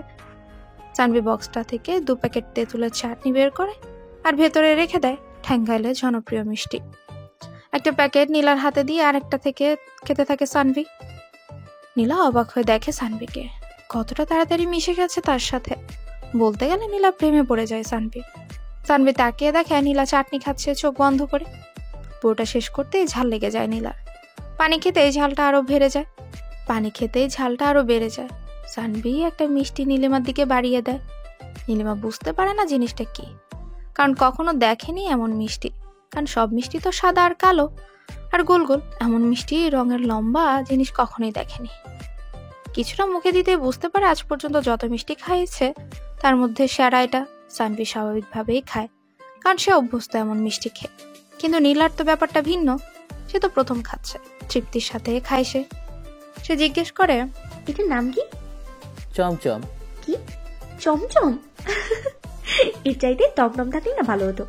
Speaker 3: সানভি বক্সটা থেকে 2 প্যাকেট তেঁতুলের চাটনি বের করে আর ভেতরে রেখে দেয় ঠ্যাঙ্গাইলের জনপ্রিয় মিষ্টি। একটা প্যাকেট নীলার হাতে দিয়ে আরেকটা থেকে খেতে থাকে সানভি। নীলা অবাক হয়ে দেখে সানভিকে, কতটা তাড়াতাড়ি মিশে গেছে তার সাথে। বলতে গেলে নীলা প্রেমে পড়ে যায় সানভি। সানভি তাকিয়ে দেখে নীলা চাটনি খাচ্ছে চোখ বন্ধ করে। পুরোটা শেষ করতেই ঝাল লেগে যায় নীলার। পানি খেতেই ঝালটা আরো বেড়ে যায়। পানি খেতেই ঝালটা আরো বেড়ে যায়। সানভি একটা মিষ্টি নীলিমার দিকে বাড়িয়ে দেয়। নীলিমা বুঝতে পারে না জিনিসটা কি, কারণ কখনো দেখেনি এমন মিষ্টি। কারণ সব মিষ্টি তো সাদা আর কালো আর গোল গোল, এমন মিষ্টি রঙের লম্বা জিনিস কখনোই দেখেনি। কিছুটা মুখে দিতে বুঝতে পারে আজ পর্যন্ত যত মিষ্টি খাইয়েছে তার মধ্যে সেরা এটা। সানভি স্বাভাবিকভাবেই খায়, কারণ সে অভ্যস্ত এমন মিষ্টি খেয়ে। কিন্তু নীলার তো ব্যাপারটা ভিন্ন, সে তো প্রথম খাচ্ছে, তৃপ্তির সাথে খায় সে। সে জিজ্ঞেস করে,
Speaker 2: এটার নাম কি?
Speaker 1: চমচম।
Speaker 2: কি? চমচম? এর চাইতে টমটম থাকলে না ভালো হতো।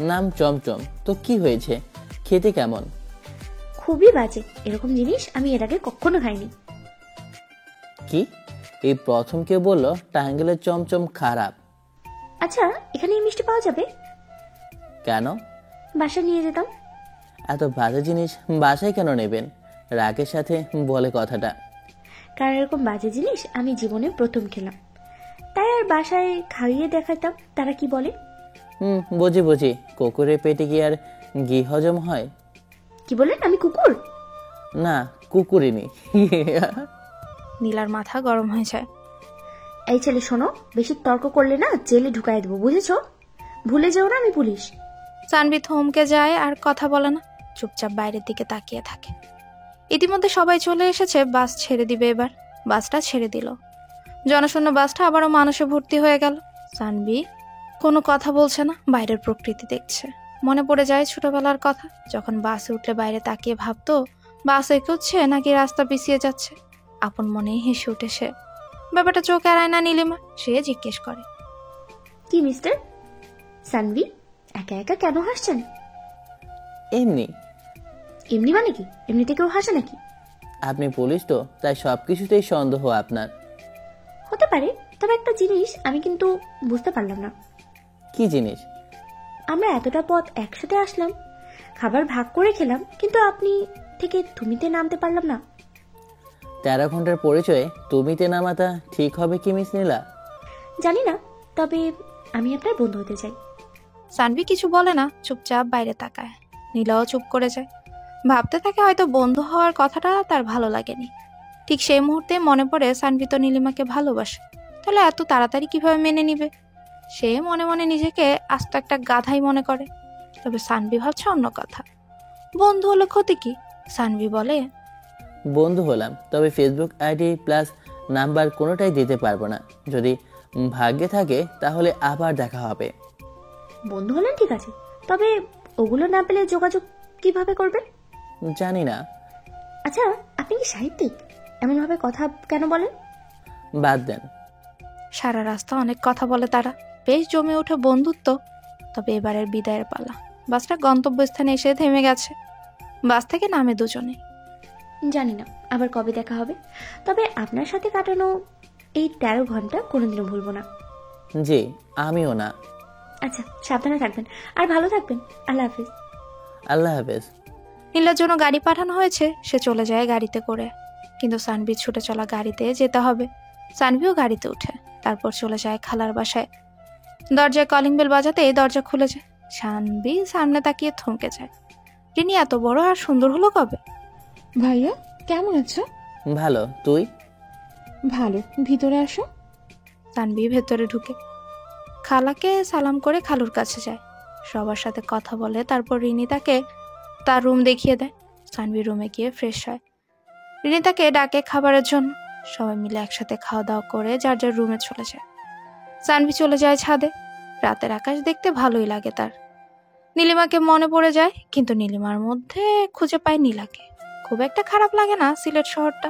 Speaker 1: নাম চমচম তো কি হয়েছে, খেতে কেমন?
Speaker 2: খুবই বাজে, এরকম জিনিস আমি এর আগে কখনো খাইনি।
Speaker 1: কি? এই প্রথম কেউ বললো টাঙ্গেলের চমচম খারাপ।
Speaker 2: আচ্ছা, এখানে এই মিষ্টি পাওয়া যাবে?
Speaker 1: কেন?
Speaker 2: বাসায় নিয়ে যেতাম।
Speaker 1: এত বাজে জিনিস বাসায় কেন নেবেন? রাগের সাথে বলে কথাটা।
Speaker 2: কারণ এরকম বাজে জিনিস আমি জীবনে প্রথম খেলাম, তাই আর বাসায় খাইয়ে দেখাতাম তারা কি বলে।
Speaker 1: বুঝি, কুকুরের পেটে কি আর ঘি হজম হয়?
Speaker 2: কি বলেন, আমি কুকুর?
Speaker 1: না, কুকুরিনি।
Speaker 3: নীলার মাথা গরম হয়ে যায়।
Speaker 2: এই ছেলে শোনো, বেশি তর্ক করলে না জেলে ঢুকাই দেবো, বুঝেছো? ভুলে যেও না আমি পুলিশ।
Speaker 3: সানভি থমকে যায় আর কথা বলে না, চুপচাপ বাইরের দিকে তাকিয়ে থাকে। ইতিমধ্যে সবাই চলে এসেছে, বাস ছেড়ে দিবে এবার। বাসটা ছেড়ে দিল, জনশূন্য বাসটা আবারও মানুষে ভর্তি হয়ে গেল। সানভি কোনো কথা বলছে না, বাইরের প্রকৃতি দেখছে। মনে পড়ে যায় ছোটবেলার কথা, যখন বাসে উঠলে বাইরে তাকিয়ে ভাবতো বাস এগোচ্ছে নাকি রাস্তা পিছিয়ে যাচ্ছে। আপন মনেই হেসে উঠে সে। ব্যাপারটা চোখ এড়ায় না নীলিমা, সে জিজ্ঞেস করে,
Speaker 2: কি মিস্টার সানভি, একা একা কেন হাসছেন?
Speaker 1: এমনি।
Speaker 2: এমনি মানে কি? এমনিতে কেউ হাসে নাকি?
Speaker 1: আপনি পুলিশ তো, তাই সবকিছুতেই সন্দেহ আপনার।
Speaker 2: হতে পারে, তবে একটা জিনিস আমি কিন্তু বুঝতে পারলাম না।
Speaker 1: কি জিনিস?
Speaker 2: আমরা এতটা পথ একসাথে আসলাম, খাবার ভাগ করে খেলাম, কিন্তু আপনি থেকে তুমিতে নামতে পারলাম না।
Speaker 1: 13 ঘন্টার পরিচয়ে তুমিতে নামাটা ঠিক হবে কি মিস নীলা?
Speaker 2: জানি না, তবে আমি আপনার বন্ধু হতে চাই।
Speaker 3: সানভি কিছু বলে না, চুপচাপ বাইরে তাকায়। নীলাও চুপ করে যায়, ভাবতে থাকে হয়তো বন্ধু হওয়ার কথাটা তার ভালো লাগেনি। ঠিক সেই মুহূর্তে মনে পড়ে সানভি তো নীলিমাকে ভালোবাসে, তাহলে এত তাড়াতাড়ি কিভাবে মেনে নিবে। সে মনে মনে নিজেকে আস্ত একটা গাধাই মনে করে। তবে সানভি ভাবছে অন্য কথা। বন্ধু হলো ক্ষতি কি? সানভি বলে,
Speaker 1: বন্ধু হলাম, তবে ফেসবুক আইডি প্লাস নাম্বার কোনোটাই দিতে পারবো না। যদি ভাগ্যে থাকে তাহলে আবার দেখা হবে।
Speaker 2: বন্ধু হলেন ঠিক আছে, তবে ওগুলো না পেলে যোগাযোগ কিভাবে করবেন?
Speaker 1: জানি না।
Speaker 2: আচ্ছা, আপনি কি সাহিত্যিক? এমনভাবে কথা কেন বলেন?
Speaker 1: বাদ দেন।
Speaker 3: সারা রাস্তা অনেক কথা বলে তারা, বেশ জমে ওঠে বন্ধুত্ব। তবে এবারের বিদায়ের পালা। বাসটা গন্তব্যস্থানে এসে থেমে গেছে। বাস থেকে নামে দুজনে।
Speaker 2: জানি না আবার কবে দেখা হবে, তবে আপনার সাথে কাটানো এই 13 ঘন্টা কোনোদিনও ভুলবো না।
Speaker 1: জি, আমিও না।
Speaker 2: আচ্ছা, সাবধানে থাকবেন আর ভালো থাকবেন। আল্লাহ হাফিজ।
Speaker 1: আল্লাহ হাফেজ।
Speaker 3: নীলার জন্য গাড়ি পাঠানো হয়েছে, সে চলে যায় গাড়িতে করে। কিন্তু সানভি ছুটে চলা গাড়িতে যেতে হবে। সানভিও গাড়িতে উঠে, তারপর চলে যায় খালার বাসায়। দরজায় কলিং বেল বাজাতে দরজা খুলে যায়। সানভি সামনে তাকিয়ে থমকে যায়। রিনি এত বড় আর সুন্দর হলো কবে?
Speaker 4: ভাইয়া কেমন আছো?
Speaker 1: ভালো, তুই?
Speaker 4: ভালো, ভিতরে আসো।
Speaker 3: সানভি ভেতরে ঢুকে খালাকে সালাম করে খালুর কাছে যায়। সবার সাথে কথা বলে, তারপর রিনি তাকে তার রুম দেখিয়ে দেয়। সানভি রুমে গিয়ে ফ্রেশ হয়। রিনি তাকে ডাকে খাবারের জন্য। সবাই মিলে একসাথে খাওয়া দাওয়া করে যার যার রুমে চলে যায়। সানভি চলে যায় ছাদে। রাতের আকাশ দেখতে ভালোই লাগে তার। নীলিমাকে মনে পড়ে যায়, কিন্তু নীলিমার মধ্যে খুঁজে পায় নীলাকে। খুব একটা খারাপ লাগে না সিলেট শহরটা।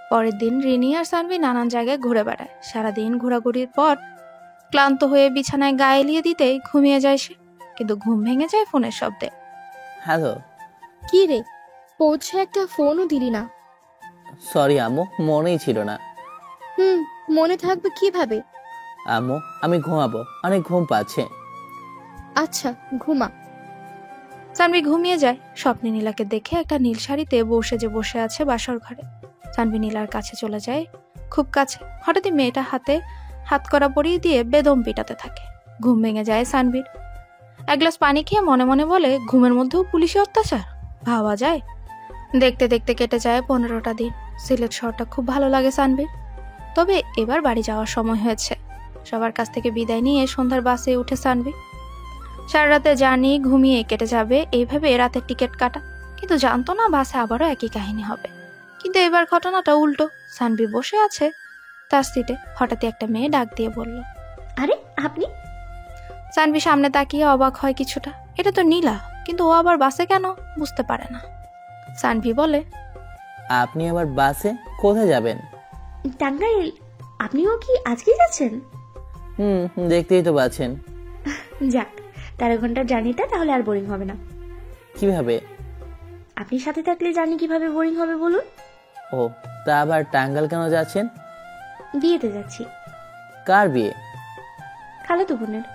Speaker 3: পরের দিন রিনি আর সানভি নানান জায়গায় ঘুরে বেড়ায়। সারাদিন ঘোরাঘুরির পর ক্লান্ত হয়ে বিছানায় গা এলিয়ে দিতেই ঘুমিয়ে যায় সে। কিন্তু ঘুম ভেঙে যায় ফোনের শব্দে।
Speaker 1: হ্যালো।
Speaker 6: কি রে, পৌঁছে একটা ফোনও দিলি না?
Speaker 1: সরি আম্মু, মনেই ছিল না।
Speaker 6: মনে থাকবে কিভাবে?
Speaker 1: আম্মু, আমি ঘুমাবো, অনেক ঘুম পাচ্ছে।
Speaker 6: আচ্ছা, ঘুমা।
Speaker 3: সানভি ঘুমিয়ে যায়। স্বপ্নে নীলাকে দেখে একটা নীল শাড়িতে বসে আছে বাসর ঘরে। সানভি নীলার কাছে চলে যায়, খুব কাছে। হঠাৎই মেয়েটা হাতে হাত করা পরিয়ে দিয়ে বেদম পিটাতে থাকে। ঘুম ভেঙে যায় সানভির। এক গ্লাস পানি খেয়ে মনে মনে বলে, ঘুমের মধ্যেও পুলিশি অত্যাচার ভাবা যায়। দেখতে দেখতে কেটে যায় 15টা দিন। সিলেট শহরটা খুব ভালো লাগে সানভির। তবে এবার বাড়ি যাওয়ার সময় হয়েছে। সবার কাছ থেকে বিদায় নিয়ে সন্ধ্যার বাসে উঠে সানভি। সারা রাতে জার্নি ঘুমিয়ে কেটে যাবে এইভাবে রাতের টিকিট কাটা। কিন্তু জানতো না বাসে আবারও একই কাহিনী হবে। কিন্তু এবার ঘটনাটা উল্টো। সানভি বসে আছে তার সিটে। হঠাৎই একটা মেয়ে ডাক দিয়ে বলল,
Speaker 2: আরে আপনি?
Speaker 3: সানভি সামনে তাকিয়ে অবাক হয় কিছুটা। এটা তো নীলা, কিন্তু ও আবার বাসে কেন বুঝতে পারে না। সানভি বলে,
Speaker 1: আপনি আবার বাসে কোথায় যাবেন?
Speaker 2: টাঙ্গাইল। আপনিও কি আজকেই যাচ্ছেন?
Speaker 1: দেখতেই তো পাচ্ছেন।
Speaker 2: যাক, 13 ঘন্টার জার্নিটা তাহলে আর বোরিং হবে না।
Speaker 1: কিভাবে?
Speaker 2: আপনি সাথে থাকলে জার্নি কিভাবে বোরিং হবে বলুন?
Speaker 1: ও, তা আবার টাঙ্গাইল কেন যাচ্ছেন?
Speaker 2: বিয়েতে যাচ্ছি।
Speaker 1: কার বিয়ে?
Speaker 2: খালাতো বোনের।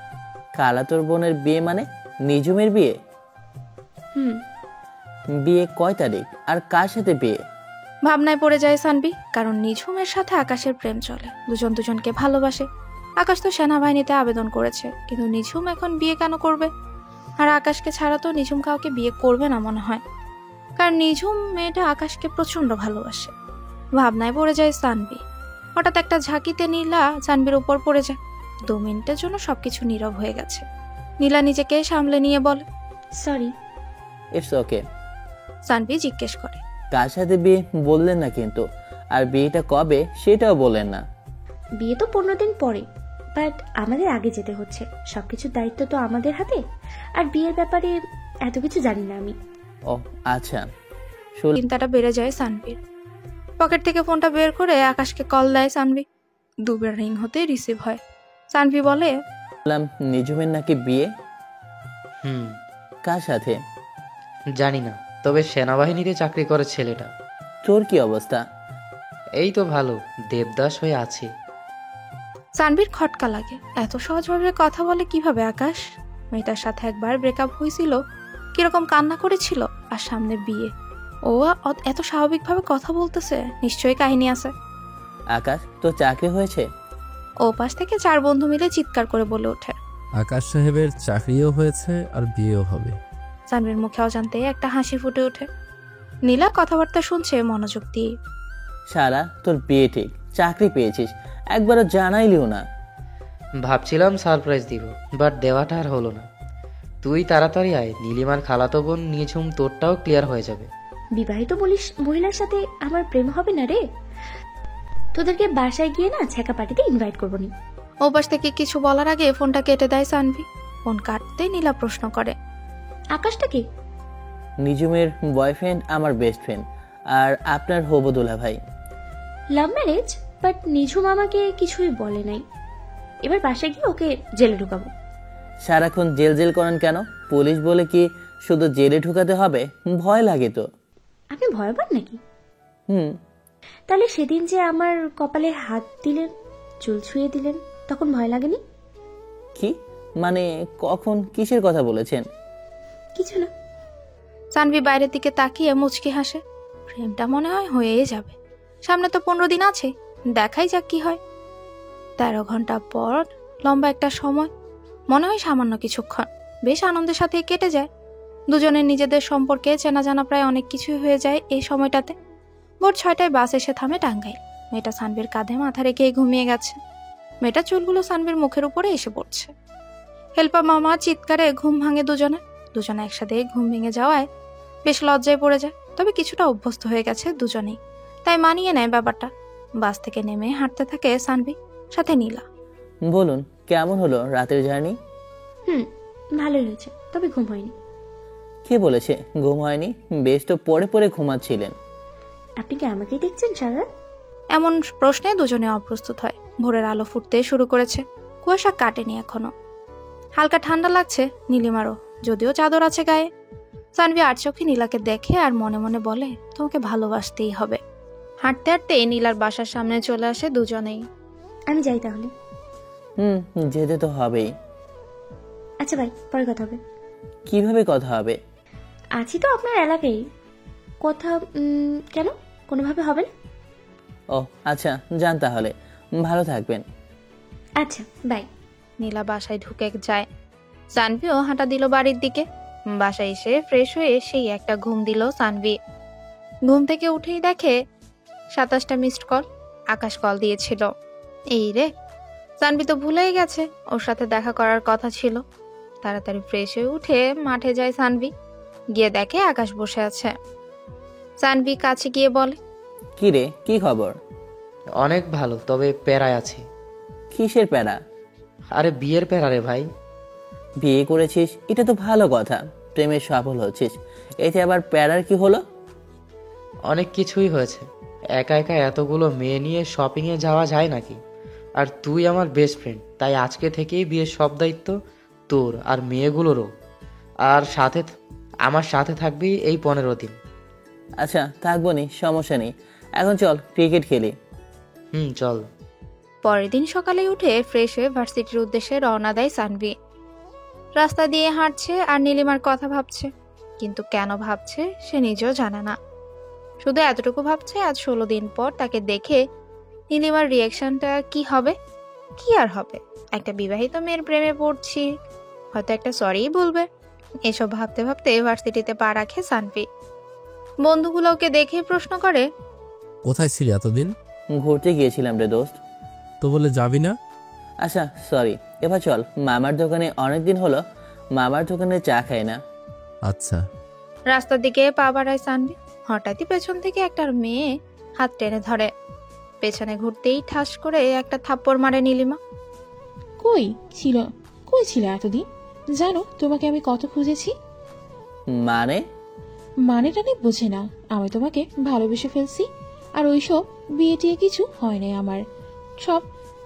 Speaker 1: খালাতোর বোনের বিয়ে মানে নিজুমের বিয়ে? বিয়ে কয় তারিখ আর কার সাথে বিয়ে?
Speaker 3: ভাবনায় পড়ে যায় সানভি। কারণ নিঝুমের সাথে আকাশের প্রেম চলে, দুজন দুজনকে ভালোবাসে। আকাশ তো সেনাবাহিনীতে আবেদন করেছে, কিন্তু নিঝুম এখন বিয়ে কেন করবে? আর আকাশকে ছাড়া তো নিঝুম কাউকে বিয়ে করবে না মনে হয়, কারণ নিঝুম মেয়েটা আকাশকে প্রচন্ড ভালোবাসে। ভাবনায় পড়ে যায় সানভি। হঠাৎ একটা ঝাঁকিতে নীলা সানভির উপর পড়ে যায়। 2 মিনিটের জন্য সবকিছু নীরব হয়ে গেছে। নীলা নিজেকে সামলে নিয়ে বলে,
Speaker 2: সরি।
Speaker 1: It's okay.
Speaker 3: সানভি জিজ্ঞেস করে,
Speaker 1: কার সাথে বিয়ে বললেন না কিন্তু, আর বিয়েটা কবে সেটাও বললেন না।
Speaker 2: বিয়ে তো 15 দিন পরে, বাট আমাদের আগে যেতে হচ্ছে। সবকিছুর দায়িত্ব তো আমাদের হাতে। আর বিয়ের ব্যাপারে এত কিছু জানি না আমি।
Speaker 1: ও আচ্ছা।
Speaker 3: চিন্তাটা বেড়ে যায় সানভির। পকেট থেকে ফোনটা বের করে আকাশকে কল দেয় সানভি। 2 বার রিং হতে রিসিভ হয়। সানভি বলে,
Speaker 1: বললাম নিজুমের নাকি বিয়ে। কার সাথে?
Speaker 7: জানি না, তবে সেনাবাহিনীতে চাকরি করে ছেলেটা।
Speaker 1: তোর কি অবস্থা?
Speaker 7: এই তো ভালো, দেবদাস হয়ে আছি।
Speaker 3: সানভির খটকা লাগে। এত সহজভাবে কথা বলে কিভাবে আকাশ? মেয়েটার সাথে একবার ব্রেকআপ হয়েছিল, কিরকম কান্না করেছিল, আর সামনে বিয়ে। ও এত স্বাভাবিকভাবে কথা বলতেছে, নিশ্চয়ই কাহিনী আছে।
Speaker 1: আকাশ, তোর চাকরি হয়েছে?
Speaker 3: ও পাশ থেকে 4 বন্ধু মিলে চিৎকার করে বলে ওঠে,
Speaker 5: আকাশ সাহেবের চাকরিও হয়েছে আর বিয়েও হবে।
Speaker 3: সানভির মুখে অজান্তে একটা হাসি ফুটে ওঠে। নীলা কথাবার্তা শুনছে মনোযোগ দিয়ে।
Speaker 1: সারা, তোর বিয়ে ঠিক, চাকরি পেয়েছিস, একবারও জানাইলিও না।
Speaker 7: ভাবছিলাম সারপ্রাইজ দিব, বাট দেওয়াটা আর হলো না। তুই তাড়াতাড়ি আয়, নীলিমার খালাতো বোন নিঝুম তোরটাও ক্লিয়ার হয়ে যাবে।
Speaker 2: বিবাহিত মহিলার সাথে আমার প্রেম হবে না রে। তোদেরকে বাসায় গিয়ে না ছ্যাঁকা পার্টিতে ইনভাইট করবো নি।
Speaker 3: ওপাশ থেকে কিছু বলার আগে ফোনটা কেটে দেয় সানভি। ফোন কাটতে নীলা প্রশ্ন করে,
Speaker 2: আকাশটা কি?
Speaker 1: নিজুমের বয়ফ্রেন্ড, আমার বেস্ট ফ্রেন্ড, আর আপনার হবু দুলা ভাই।
Speaker 2: লাভ ম্যারেজ, বাট নিঝুম আমাকে কিছুই বলে নাই। এবার বাসায় গিয়ে ওকে জেলে ঢুকাবো।
Speaker 1: সারাক্ষণ জেল জেল করেন কেন? পুলিশ বলে কি শুধু জেলে ঢুকাতে হবে? ভয় লাগে তো।
Speaker 2: আপনি ভয় পান নাকি?
Speaker 1: হুম।
Speaker 2: তাহলে সেদিন যে আমার কপালে হাত দিলেন, চুল ছুঁয়ে দিলেন, তখন ভয় লাগেনি?
Speaker 1: কি মানে, কখন, কিসের কথা বলেছেন?
Speaker 2: কিছু না।
Speaker 3: সানভি বাইরের দিকে তাকিয়ে মুচকি হাসে। প্রেমটা মনে হয় হয়েই যাবে। সামনে তো 15 দিন আছে, দেখাই যাক কি হয়। 13 ঘন্টা পর লম্বা একটা সময়, মনে হয় সামান্য কিছুক্ষণ, বেশ আনন্দের সাথে কেটে যায়। দুজনের নিজেদের সম্পর্কে চেনা জানা প্রায় অনেক কিছুই হয়ে যায় এই সময়টাতে। ভোর 6টায় বাস এসে থামে টাঙ্গাইল। মেয়েটা সানভির কাঁধে মাথা রেখে ঘুমিয়ে গেছে। মেয়েটার চুলগুলো সানভির মুখের উপরে এসে পড়ছে। হেল্পার মামা চিৎকারে ঘুম ভাঙে দুজনে একসাথে ঘুম ভেঙে যাওয়ায় বেশ লজ্জায় পড়ে যায়। তবে কিছুটা অভ্যস্ত হয়ে গেছে দুজনেই, তাই মানিয়ে নেয় ব্যাপারটা। বাস থেকে নেমে হাঁটতে থাকে সানভি, সাথে নীলা।
Speaker 1: বলুন, কেমন হলো রাতের জার্নি?
Speaker 2: ভালোই হয়েছে, তবে ঘুম হয়নি।
Speaker 1: কে বলেছে ঘুম হয়নি? বেশ তো পড়ে পড়ে ঘুমাচ্ছিলেন।
Speaker 2: আপনি কি আমাকেই দেখছেন সারা?
Speaker 3: এমন প্রশ্নে দুজনে অপ্রস্তুত হয়। ভোরের আলো ফুটতে শুরু করেছে, কুয়াশা কাটেনি এখনো। হালকা ঠান্ডা লাগছে নীলিমারও, যদিও চাদর আছে গায়ে। সানভি আর চোখে নীলাকে দেখে আর মনে মনে বলে, তোমাকে ভালোবাসতেই হবে। হাঁটতে হাঁটতে নীলার বাসার সামনে চলে আসে দুজনেই।
Speaker 2: আমি যাই তাহলে।
Speaker 1: যেতে তো হবেই।
Speaker 2: আচ্ছা ভাই, পরে কথা হবে।
Speaker 1: কিভাবে কথা হবে?
Speaker 2: আছি তো আপনার এলাকায়। কথা কেন, কোনোভাবে হবে না?
Speaker 1: ও আচ্ছা, যান তাহলে, ভালো থাকবেন।
Speaker 2: আচ্ছা, বাই।
Speaker 3: নীলা বাসায় ঢুকে যায়। সানভিও হাঁটা দিল বাড়ির দিকে। বাসায় এসে ফ্রেশ হয়ে সেই একটা ঘুম দিল সানভি। ঘুম থেকে উঠেই দেখে 27টা মিসড কল। আকাশ কল দিয়েছিল। এই রে, সানভি তো ভুলেই গেছে ওর সাথে দেখা করার কথা ছিল। তাড়াতাড়ি ফ্রেশ হয়ে উঠে মাঠে যায় সানভি। গিয়ে দেখে আকাশ বসে আছে। সানভি কাছে গিয়ে বলে,
Speaker 1: কি রে, কি খবর?
Speaker 7: অনেক ভালো, তবে প্যারায় আছি।
Speaker 1: কিসের প্যারা?
Speaker 7: আরে বিয়ের প্যারা রে ভাই।
Speaker 1: বিয়ে করেছিস, এটা তো ভালো কথা। প্রেমে সফল হচ্ছিস, এতে আবার প্যারার কি হলো?
Speaker 7: অনেক কিছুই হয়েছে। একা একা এতগুলো মেয়ে নিয়ে শপিংয়ে যাওয়া যায় নাকি? আর তুই আমার বেস্ট ফ্রেন্ড, তাই আজকে থেকেই বিয়ের সব দায়িত্ব তোর আর মেয়েগুলোরও। আর আমার সাথে থাকবি এই 15 দিন।
Speaker 1: আচ্ছা, থাকবো নি, সমস্যা নেই। এখন চল ক্রিকেট খেলি।
Speaker 7: চল।
Speaker 3: পরের দিন সকালে উঠে ফ্রেশ হয়ে ভার্সিটির উদ্দেশ্যে রওনা দেয় সানভি। রাস্তা দিয়ে হাঁটছে আর নীলিমার কথা ভাবছে, কিন্তু কেন ভাবছে সে নিজেও জানে না। শুধু এতটুকু ভাবছে, আজ 16 দিন পর তাকে দেখে নীলিমার রিয়াকশনটা কি হবে। কি আর হবে, একটা বিবাহিত মেয়ের প্রেমে পড়ছি, হয়তো একটা সরিই বলবে। এসব ভাবতে ভাবতে ভার্সিটিতে পা রাখে সানভি। বন্ধুগুলো ওকে দেখে প্রশ্ন করে,
Speaker 5: কোথায় ছিলি এতদিন?
Speaker 1: ঘুরতে গিয়েছিলাম রে দোস্ত।
Speaker 5: তো বলে যাবি না?
Speaker 1: আচ্ছা সরি, এবার চল মামার দোকানে, অনেকদিন হলো মামার দোকানে চা খাই না।
Speaker 5: আচ্ছা।
Speaker 3: রাস্তার দিকে পা বাড়ায় সানভি। হঠাৎই পেছন থেকে একটা মেয়ে হাত টেনে ধরে। পেছনে ঘুরতেই ঠাস করে একটা থাপ্পড় মারে নীলিমা।
Speaker 4: কই ছিল এতদিন? জানো তোমাকে আমি কত খুঁজেছি।
Speaker 1: মানে?
Speaker 4: মানেটা নেই বোঝে না। আমি তোমাকে ভালোবেসে ফেলছি, আর ওইসব বিয়ে টিয়ে কিছু হয় নাই আমার, সব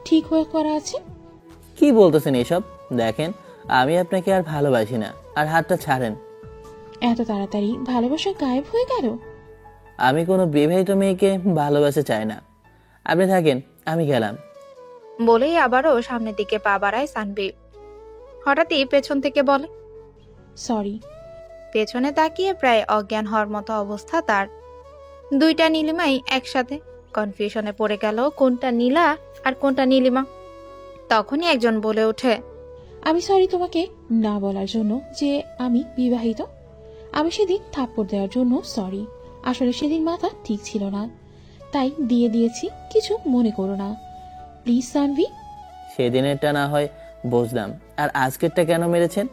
Speaker 4: ঠিক হয়ে করা আছে।
Speaker 1: কি বলতেছেন এসব? দেখেন, আমি আপনাকে আর ভালোবাসি না, আর হাতটা ছাড়েন।
Speaker 4: এত তাড়াতাড়ি ভালোবাসা গায়েব হয়ে গেল?
Speaker 1: আমি কোনো বিবাহিত মেয়েকে ভালোবাসতে চাই না। আপনি থাকেন, আমি গেলাম।
Speaker 3: বলেই আবারও সামনের দিকে পা বাড়ায় সানভি। হঠাৎই পেছন থেকে বলে,
Speaker 4: সরি।
Speaker 3: পেছনে তাকিয়ে প্রায় অজ্ঞান হওয়ার মতো অবস্থা তার। দুইটা নীলিমাই একসাথে। কনফিউশনে পড়ে গেল কোনটা নীলা আর কোনটা নীলিমা। তখনই একজন বলে ওঠে,
Speaker 4: আমি সরি তোমাকে না বলার জন্য যে আমি বিবাহিত। আমি সেদিন থাপ্পড় দেওয়ার জন্য সরি। আসলে সেদিন মাথা ঠিক ছিল না, তাই দিয়ে দিয়েছি, কিছু মনে করো না প্লিজ সানভি।
Speaker 1: সেদিনেরটা না হয় বুঝলাম, আর আজকেরটা কেন মেরেছেন?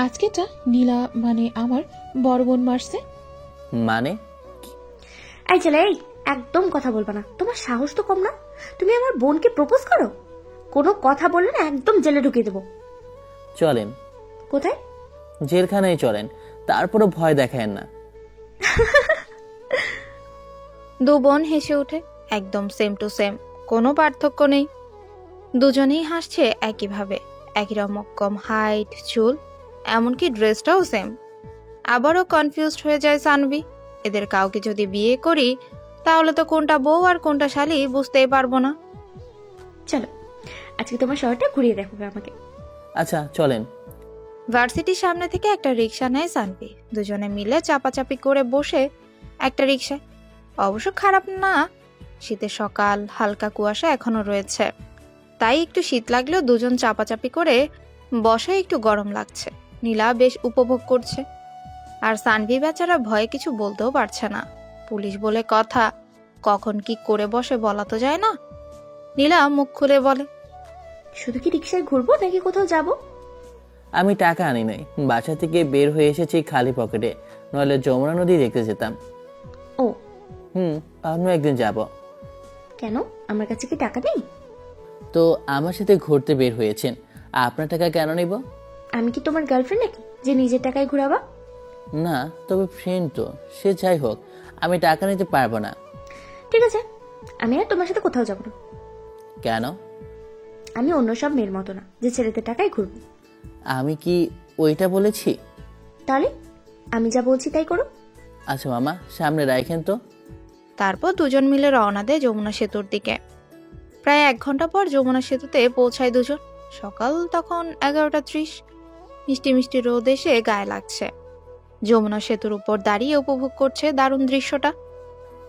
Speaker 4: আজকেটা নীলা মানে আমার বড় বোন মারছে।
Speaker 1: মানে?
Speaker 2: এই ছেলে, এই একদম কথা বলবা না। তোমার সাহস তো কম না, তুমি আমার বোনকে প্রপোজ করো? কোনো কথা বললে না একদম জেলে ঢুকিয়ে দেবো।
Speaker 1: চলেন।
Speaker 2: কোথায়?
Speaker 1: জেলখানায় চলেন, তারপরও ভয় দেখায়েন না।
Speaker 3: দু বোন হেসে ওঠে, একদম সেম টু সেম, কোনো পার্থক্য নেই। দুজনেই হাসছে একইভাবে, একই রকম হাইট, চুল, এমনকি ড্রেসটাও সেম। আবারও কনফিউজড হয়ে যায় সানভি। এদের কাউকে যদি বিয়ে করি তাহলে তো কোনটা বউ আর কোনটা শালি বুঝতেই পারবো না।
Speaker 2: চলো, আজকে তোমার শহরটা ঘুরিয়ে দেখাবে আমাকে।
Speaker 1: আচ্ছা চলেন।
Speaker 3: ভার্সিটির সামনে থেকে একটা রিক্সা নেয় সানভি। দুজনে মিলে চাপাচাপি করে বসে একটা রিক্সায়। অবশ্য খারাপ না, শীতের সকাল, হালকা কুয়াশা এখনো রয়েছে, তাই একটু শীত লাগলেও দুজন চাপাচাপি করে বসায় একটু গরম লাগছে। নীলা বেশ উপভোগ করছে, আর সানভি বেচারা ভয়ে কিছু বলতেও পারছে না। পুলিশ বলে কথা, কখন কি করে বসে বলা তো যায় না। নীলা মুখ খুলে বলে,
Speaker 2: শুধু কি রিক্সায় ঘুরবো নাকি কোথাও যাব?
Speaker 1: আমি টাকা আনি নাই, বাসা থেকে বের হয়ে এসেছি খালি পকেটে, নইলে যমুনা নদী দেখতে যেতাম।
Speaker 2: ও
Speaker 1: অন্য একদিন যাব।
Speaker 2: কেন, আমার কাছে কি টাকা নেই?
Speaker 1: তো আমার সাথে ঘুরতে বের হয়েছেন, আপনার টাকা কেন নিব?
Speaker 2: আমি কি তোমার গার্লফ্রেন্ড নাকি যে নিজের টাকায় ঘুরাবা?
Speaker 1: না, তবে ফ্রেন্ড তো, সে যাই হোক, আমি টাকা নিতে পারবো না।
Speaker 2: ঠিক আছে, আমি আর তোমার সাথে কোথাও যাব না।
Speaker 1: কেন?
Speaker 2: আমি অন্য সব মেয়ের মতো না যে ছেলেদের টাকায় ঘুরবো।
Speaker 1: আমি কি ওইটা বলেছি?
Speaker 2: তাহলে আমি যা বলছি তাই করো।
Speaker 1: আচ্ছা মামা, সামনে রাখেন তো।
Speaker 3: তারপর দুজন মিলে রওনা দেয় যমুনা সেতুর দিকে। প্রায় 1 ঘন্টা পর যমুনা সেতুতে পৌঁছায় দুজন। সকাল তখন 11:30। মিষ্টি মিষ্টি রোদ এসে গায়ে লাগছে। যমুনা সেতুর উপর দাঁড়িয়ে উপভোগ করছে দারুণ দৃশ্যটা।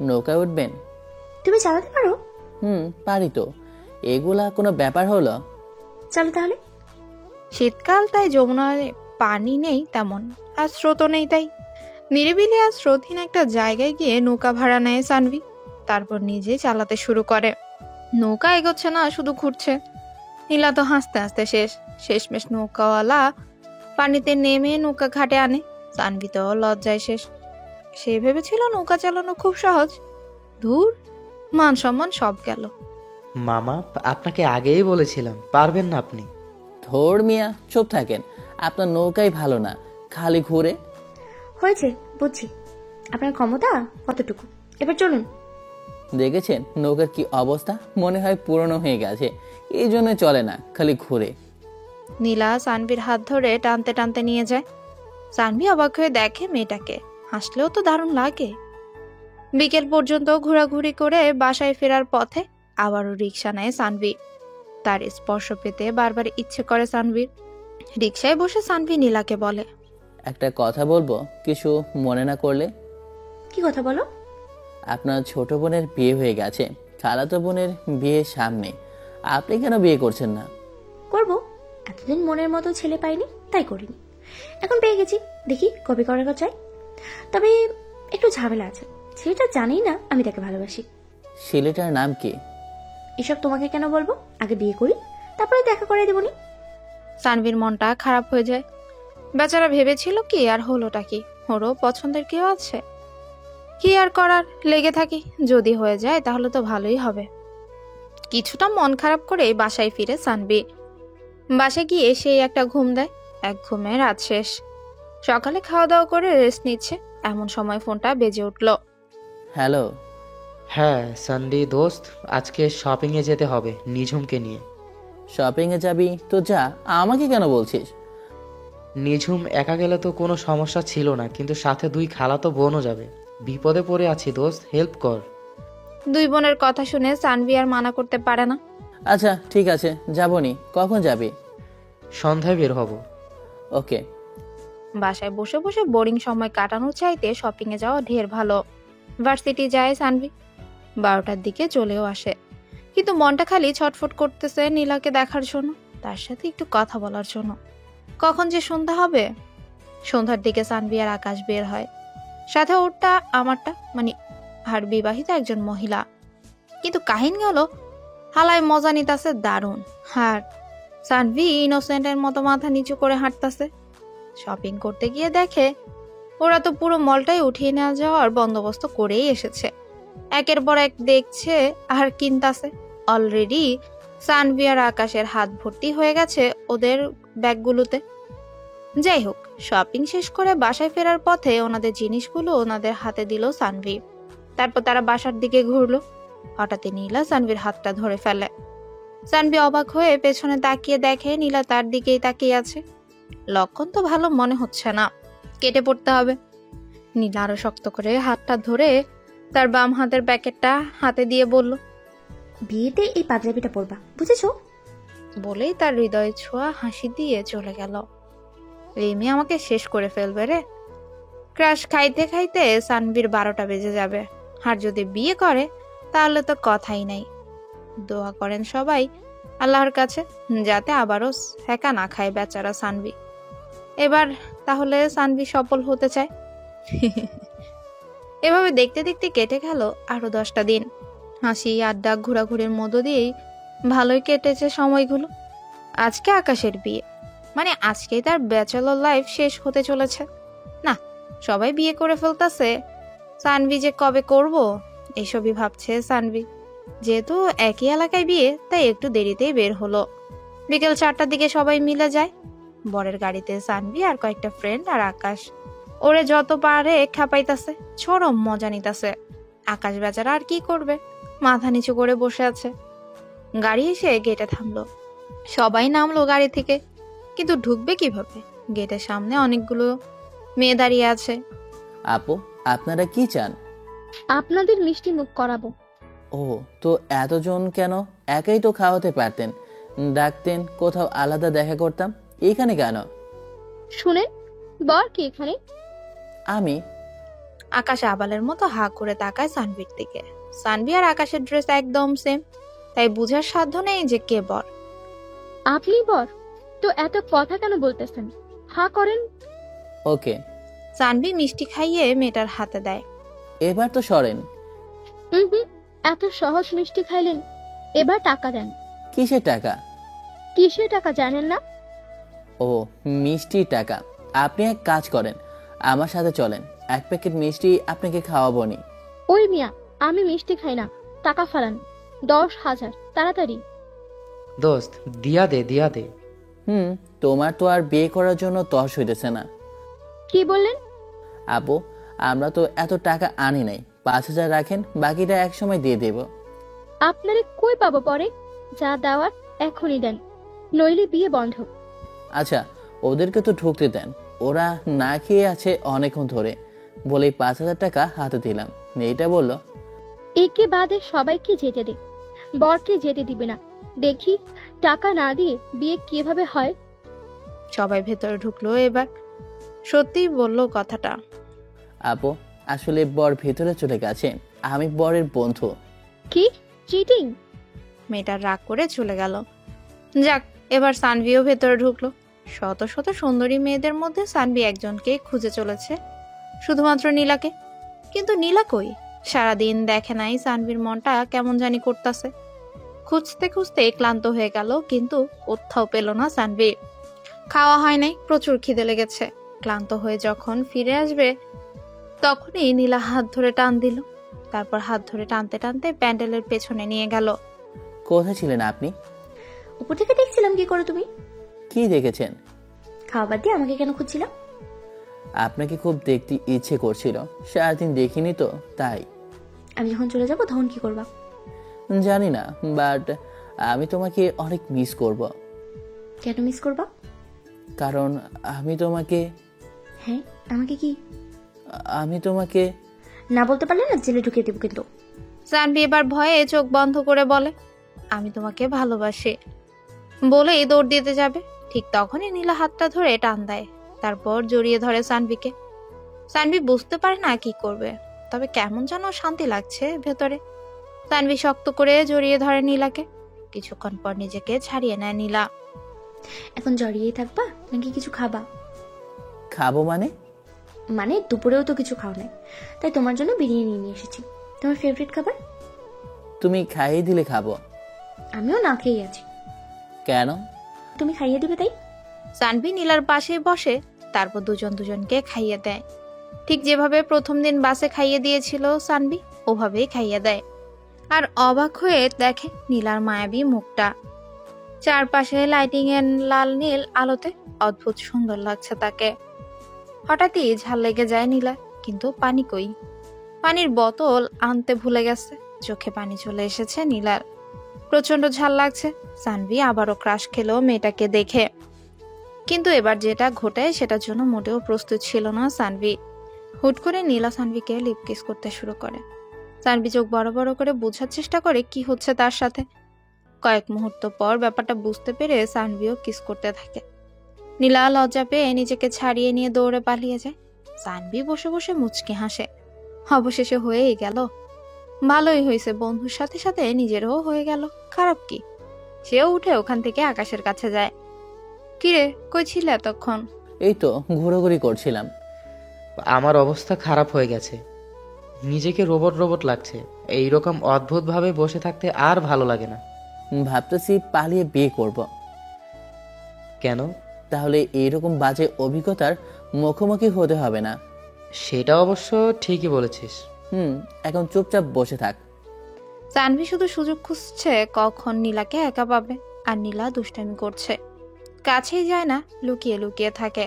Speaker 1: নৌকায় উঠবেন?
Speaker 2: তুমি চালাতে পারো?
Speaker 1: পারি তো, এগুলা কোনো ব্যাপার হলো?
Speaker 2: চলো তাহলে।
Speaker 3: শীতকাল, তাই যমুনায় পানি নেই তেমন, আর স্রোতও নেই, তাই নিরিবিলি আর স্রোতহীন একটা জায়গায় গিয়ে নৌকা ভাড়া নেয় সানভি। তারপর নিজে চালাতে শুরু করে। নৌকা এগোচ্ছে না, শুধু ঘুরছে। নীলা তো হাসতে হাসতে শেষমেশ নৌকাওয়ালা পানিতে নেমে নৌকা ঘাটে আনে। সানভি তো লজ্জায় শেষ। সে ভেবেছিল নৌকা চালানো খুব সহজ। ধুর, মান সম্মান সব গেল।
Speaker 7: মামা, আপনাকে আগেই বলেছিলাম পারবেন না আপনি।
Speaker 1: ধর মিয়া, চুপ থাকেন, আপনার নৌকাই ভালো না, খালি ঘুরে।
Speaker 2: হয়েছে, বুঝছি আপনার ক্ষমতা কতটুকু। এবার চলুন।
Speaker 1: দেখেছেন নৌকার কি অবস্থা? মনে হয় পুরনো হয়ে গেছে, এই জন্য চলে না, খালি ঘুরে।
Speaker 3: নীলা সানভির হাত ধরে টানতে টানতে নিয়ে যায়। সানভি অবাক হয়ে দেখে মেয়েটাকে, হাসলেও তো দারুণ লাগে। বিকেল পর্যন্ত ঘোরাঘুরি করে বাসায় ফেরার পথে আবারও রিক্সা নেয় সানভি। তার স্পর্শ পেতে বারবার ইচ্ছে করে সানভির। রিক্সায় বসে সানভি নীলাকে বলে,
Speaker 1: একটা কথা বলবো, কিছু মনে না করলে?
Speaker 2: কি কথা বলো?
Speaker 1: আপনার ছোট বোনের বিয়ে হয়ে গেছে, খালাতো বোনের বিয়ে সামনে, আপনি কেন বিয়ে করছেন না?
Speaker 2: করবো, এতদিন মনের মতো ছেলে পাইনি তাই করিনি। এখন পেয়ে গেছি, দেখি কবে করার চাই। তবে একটু ঝামেলা আছে, সেটা জানি না আমি তাকে ভালোবাসি।
Speaker 1: ছেলেটার নাম কি?
Speaker 2: এসব তোমাকে কেন বলবো, আগে বিয়ে করি তারপরে দেখা করে দেবনি।
Speaker 3: সানভির মনটা খারাপ হয়ে যায়। বেচারা ভেবেছিল কি আর হলোটা কি, ওরও পছন্দের কেউ আছে, কি আর করার, লেগে থাকি, যদি হয়ে যায় তাহলে তো ভালোই হবে। কিছুটা মন খারাপ করে বাসায় ফিরে সানভি। বাসায় গিয়ে সেই একটা ঘুম দেয়। এক ঘুমে রাত শেষ। সকালে খাওয়া দাওয়া করে রেস্ট নিচ্ছে, এমন সময় ফোনটা বেজে উঠল।
Speaker 1: হ্যালো।
Speaker 7: হ্যাঁ সানডে দোস্ত, আজকে শপিংয়ে যেতে হবে নিঝুমকে নিয়ে।
Speaker 1: শপিংয়ে যাবি তো যা, আমাকে কেন বলছিস?
Speaker 7: নিঝুম একা গেলে তো কোনো সমস্যা ছিল না, কিন্তু সাথে 2 খালাতো বোনও যাবে। বিপদে পড়ে আছি দোস্ত, হেল্প কর।
Speaker 3: 2 বোনের কথা শুনে সানভি আর মানা করতে পারে না।
Speaker 1: আচ্ছা ঠিক আছে, যাবনি। কখন যাবি?
Speaker 7: সন্ধ্যায় বের হব।
Speaker 1: ওকে।
Speaker 3: বাসায় বসে বসে বোরিং সময় কাটানোর চাইতে শপিংয়ে যাওয়া ঢের ভালো। ভার্সিটি যায় সানভি, 12টার দিকে চলেও আসে, কিন্তু মনটা খালি ছটফট করতেছে নীলাকে দেখার জন্য। তার সাথে একটু কথা বলার জন্য। কখন যে সন্ধ্যা হবে। সন্ধ্যার দিকে সানভি আর আকাশ বের হয়, সাথে ওরটা আমারটা, মানে আর বিবাহিত একজন মহিলা। কিন্তু কাহিনী হলো হালায় মজা নিতাছে দারুণ। আর সানভি ইনোসেন্টের মতো মাথা নিচু করে হাঁটতাছে। শপিং করতে গিয়ে দেখে ওরা তো পুরো মলটাই উঠিয়ে নেওয়া যাওয়ার বন্দোবস্ত করেই এসেছে। একের পর এক দেখছে আর কিনতাছে। অলরেডি সানভি আর আকাশের হাত ভর্তি হয়ে গেছে ওদের ব্যাগগুলোতে। যাই হোক, শপিং শেষ করে বাসায় ফেরার পথে ওনাদের জিনিসগুলো ওনাদের হাতে দিল সানভি। তারপর তারা বাসার দিকে ঘুরলো। হঠাৎই নীলা সানভির হাতটা ধরে ফেলে। সানভি অবাক হয়ে পেছনে তাকিয়ে দেখে নীলা তার দিকেই তাকিয়ে আছে। লক্ষণ তো ভালো মনে হচ্ছে না, কেটে পড়তে হবে। নীলা আরো শক্ত করে হাতটা ধরে তার বাম হাতের প্যাকেটটা হাতে দিয়ে বলল,
Speaker 2: বিয়েতে এই পাঞ্জাবিটা পরবা, বুঝেছো?
Speaker 3: বলেই তার হৃদয় ছোঁয়া হাসি দিয়ে চলে গেল। এই মেয়ে আমাকে শেষ করে ফেলবে রে। ক্রাশ খাইতে খাইতে সানভির 12টা বেজে যাবে। আর যদি বিয়ে করে তাহলে তো কথাই নাই। দোয়া করেন সবাই আল্লাহর কাছে যাতে আবারও হেকা না খায় বেচারা সানভি। এবার তাহলে সানভি সফল হতে চায়। এভাবে দেখতে দেখতে কেটে গেল আরো 10টা দিন। হাসি আড্ডা ঘোরাঘুরির মধ্য দিয়েই ভালোই কেটেছে সময়গুলো। আজকে আকাশের বিয়ে, মানে আজকেই তার ব্যাচেলর লাইফ শেষ হতে চলেছে। না, সবাই বিয়ে করে ফেলতেছে, সানভি যে কবে করব এসবই ভাবছে সানভি। যেহেতু একই এলাকায় বিয়ে, তাই একটু দেরিতেই বের হলো। বিকেল 4টার দিকে সবাই মিলে যায়। বরের গাড়িতে সানভি আর কয়েকটা ফ্রেন্ড আর আকাশ। ওরে যত পারে খাপাইতাছে, চরম মজা নিতাছে। আকাশ বেচারা আর কি করবে, মাথা নিচু করে বসে আছে। গাড়ি এসে গেটে থামলো। সবাই নামলো গাড়ি থেকে, কিন্তু ঢুকবে কিভাবে? গেটের সামনে অনেকগুলো মেয়ে দাঁড়িয়ে আছে।
Speaker 1: আপু, আপনারা কি চান?
Speaker 6: আপনাদের মিষ্টি মুখ করাবো।
Speaker 1: ও, তো এতজন কেন? একাই তো খাওয়াতে পারতেন, ডাকতেন, কোথাও আলাদা দেখা করতাম। এইখানে কেন?
Speaker 6: শুনেন, বর কি এখানে?
Speaker 1: আমি?
Speaker 3: আকাশ আবালের মতো হা করে তাকায় সানভির দিকে। সানভি আর আকাশের ড্রেস একদম সেম, তাই বুঝার সাধ্য নেই যে কে বর।
Speaker 6: আপনি বর? তো এত কথা কেন বলতেছেন? হা করেন।
Speaker 1: ওকে।
Speaker 3: সানভি মিষ্টি খাইয়ে মেয়েটার হাতে দেয়।
Speaker 1: এবার তো সরেন।
Speaker 6: হুম, এত সহজ মিষ্টি খাইলেন, এবার টাকা দেন।
Speaker 1: কিসের টাকা?
Speaker 6: কিসের টাকা জানেন না?
Speaker 1: ও, মিষ্টির টাকা। আপনি এক কাজ করেন, আমার সাথে চলেন, 1 প্যাকেট মিষ্টি আপনাকে খাওয়াবো নি।
Speaker 6: ওই মিয়া, আমি মিষ্টি খাই না, টাকা ফালান। 10,000 তাড়াতাড়ি।
Speaker 7: দোস্ত, দিয়া দে দিয়া দে।
Speaker 1: তোমার তো আর বিয়ে করার জন্য তহস হইতেছে না।
Speaker 6: কি বললেন?
Speaker 1: আপু, আমরা তো এত টাকা আনি নাই। 5,000 রাখেন, বাকিটা এক সময় দিয়ে দেব।
Speaker 6: আপনারে কই পাবো পরে? যা দেওয়ার এখনই দেন, নইলে বিয়ে বন্ধ।
Speaker 1: আচ্ছা, ওদেরকে তো ঢুকতে দেন, ওরা না খেয়ে আছে অনেকক্ষণ ধরে। বলেই 5,000 টাকা হাতে দিলাম। মেয়েটা বলল,
Speaker 6: একে বাদে সবাইকে যেতে দে, বরকে যেতে দিবে না। দেখি টাকা না দিয়ে বিয়ে কিভাবে হয়।
Speaker 3: সবাই ভেতরে ঢুকলো। এবার সত্যিই বললো কথাটা।
Speaker 1: আপু, আসলে বর ভেতরে চলে গেছে, আমি বরের বন্ধু।
Speaker 6: কি চিটিং?
Speaker 3: মেয়েটা রাগ করে চলে গেল। যাক, এবার সানভিও ভেতরে ঢুকলো। শত শত সুন্দরী মেয়েদের মধ্যে সানভি একজনকে খুঁজে চলেছে, শুধুমাত্র নীলাকে। কিন্তু নীলা কই? সারাদিন দেখে নাই। সানভির মনটা কেমন জানি করতেছে। খুঁজতে খুঁজতে ক্লান্ত হয়ে গেল, কিন্তু কোথাও পেল না সানভি। খাওয়া হয় নাই, প্রচুর খিদে লেগেছে। ক্লান্ত হয়ে যখন ফিরে আসবে তখনই নীলা হাত ধরে টান দিল। তারপর হাত ধরে টানতে টানতে প্যান্ডেলের পেছনে নিয়ে গেল।
Speaker 1: কোথায় ছিলেন আপনি?
Speaker 2: উপর থেকে দেখছিলাম কি করো তুমি।
Speaker 1: কি দেখেছেন?
Speaker 2: খাওয়া বাদ দিয়ে আমাকে কেন খুঁজছিল?
Speaker 1: আপনাকে খুব দেখতে ইচ্ছে করছিল, সারাদিন দেখিনি তো তাই।
Speaker 2: আমি যখন চলে যাবো তখন কি করবা?
Speaker 1: জানি না, বাট আমি তোমাকে অনেক মিস করব।
Speaker 2: কেন মিস করবা?
Speaker 1: কারণ আমি তোমাকে
Speaker 2: হ্যাঁ, আমাকে কি?
Speaker 1: আমি তোমাকে
Speaker 2: না বলতে পারলে না জেলে ঢুকিয়ে দেবো কিন্তু।
Speaker 3: সানভি এবার ভয়ে চোখ বন্ধ করে বলে, আমি তোমাকে ভালোবাসি। বলেই দৌড় দিতে যাবে, ঠিক তখনই নীলা হাতটা ধরে টান দেয়। তারপর জড়িয়ে ধরে সানভিকে। সানভি বুঝতে পারে না কি করবে, তবে কেমন যেন শান্তি লাগছে ভেতরে। সানভি শক্ত করে জড়িয়ে ধরে নীলাকে। কিছুক্ষণ পর নিজেকে ছাড়িয়ে নেয় নীলা।
Speaker 2: এখন জড়িয়েই থাকবা নাকি কিছু খাবা?
Speaker 1: খাবো মানে?
Speaker 2: মানে দুপুরেও তো কিছু খাও নাই, তাই তোমার জন্য বিরিয়ানি নিয়ে এসেছি। তোমার ফেভারিট খাবার?
Speaker 1: তুমি খাইয়ে দিলে খাবো।
Speaker 2: আমিও না খেয়ে আছি।
Speaker 1: কেন?
Speaker 2: তুমি খাইয়ে দিবে তাই।
Speaker 3: সানভি নীলার পাশে বসে, তারপর দুজন দুজনকে খাইয়ে দেয়। ঠিক যেভাবে প্রথম দিন বাসে খাইয়ে দিয়েছিল সানভি, ওভাবেই খাইয়ে দেয়। আর অবাক হয়ে দেখে নীলার মায়াবী মুখটা। চারপাশে লাইটিং এর লাল নীল আলোতে অদ্ভুত সুন্দর লাগছে তাকে। হঠাৎই ঝাল লেগে যায় নীলা, কিন্তু পানি কই? পানির বোতল আনতে ভুলে গেছে। চোখে পানি চলে এসেছে নীলার। প্রচন্ড ঝাল লাগছে। সানভি আবারও ক্রাশ খেলো মেয়েটাকে দেখে, কিন্তু এবার যেটা ঘটে সেটার জন্য মোটেও প্রস্তুত ছিল না সানভি। হুট করে নীলা সানভিকে লিপ কিস করতে শুরু করে। সানভি চোখ বড় বড় করে বোঝার চেষ্টা করে কি হচ্ছে তার সাথে। কয়েক মুহূর্ত পর ব্যাপারটা বুঝতে পেরে সানভিও কিস করতে থাকে। নীলা লজ্জা পেয়ে নিজেকে ছাড়িয়ে নিয়ে দৌড়ে পালিয়ে যায়। সানভি বসে বসে মুচকি হাসে। অবশেষে হয়েই গেল। ভালোই হয়েছে, বন্ধুর সাথে সাথে নিজেরও হয়ে গেল। খারাপ কি? সেও উঠে ওখান থেকে আকাশের কাছে যায়। কিরে, কই ছিলে এতক্ষণ?
Speaker 1: এই তো ঘোরাঘুরি করছিলাম।
Speaker 7: আমার অবস্থা খারাপ হয়ে গেছে, নিজেকে রোবট রোবট লাগছে। এইরকম অদ্ভুতভাবে বসে থাকতে আর ভালো লাগে না।
Speaker 1: ভাবতেছি পালিয়ে বিয়ে করব।
Speaker 7: কেন?
Speaker 1: তাহলে এইরকম বাজে অভিজ্ঞতার মুখোমুখি হতে হবে না।
Speaker 7: সেটা অবশ্য ঠিকই বলেছিস।
Speaker 1: এখন চুপচাপ বসে থাক।
Speaker 3: সানভি শুধু সুযোগ খুঁজছে কখন নীলাকে একা পাবে। আর নীলা দুষ্টামি করছে, কাছেই যায় না, লুকিয়ে লুকিয়ে থাকে।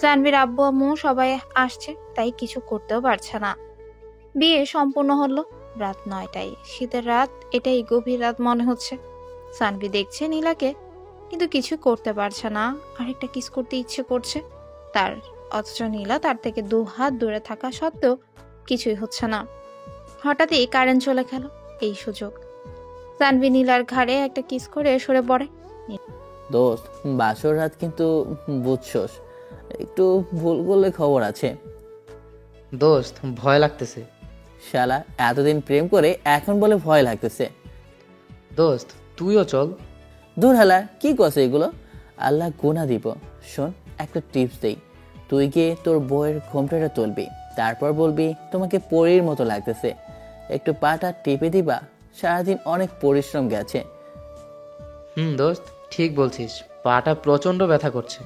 Speaker 3: সানভির আব্বু আম্মু সবাই আসছে, তাই কিছু করতেও পারছে না। বিয়ে সম্পূর্ণ হলো রাত 9টায়। শীতের রাত, এটাই গভীর রাত মনে হচ্ছে। সানভি দেখছে নীলাকে, কিন্তু কিছু করতে পারছে না। আরেকটা কিস করতে ইচ্ছে করছে তার, অথচ নীলা তার থেকে 2 হাত দূরে থাকা সত্ত্বেও কিছুই হচ্ছে না। হঠাৎই কারেন্ট চলে গেল। এই সুযোগ। সানভি নীলার ঘাড়ে একটা কিস করে সরে পড়ে।
Speaker 1: দোস্ত, বাসর রাত কিন্তু বুঝছস, একটু ভুল করলে খবর আছে।
Speaker 7: দোস্ত, ভয় লাগতেছে।
Speaker 1: শালা এতদিন প্রেম করে এখন বলে ভয় লাগতেছে।
Speaker 7: দোস্ত, তুইও চল।
Speaker 1: দূর হালা, কি কছে এগুলো? আল্লাহ গুনাহ দিব। শোন, একটা টিপস দেই। তুই গিয়ে তোর বউয়ের ঘোমটাটা তুলবি, তারপর বলবি তোমাকে পরীর মতো লাগতেছে। একটু পাটা টিপে দিবা। সারাদিন অনেক পরিশ্রম গেছে।
Speaker 7: দোস্ত, ঠিক বলছিস। পাটা প্রচন্ড ব্যথা করছে।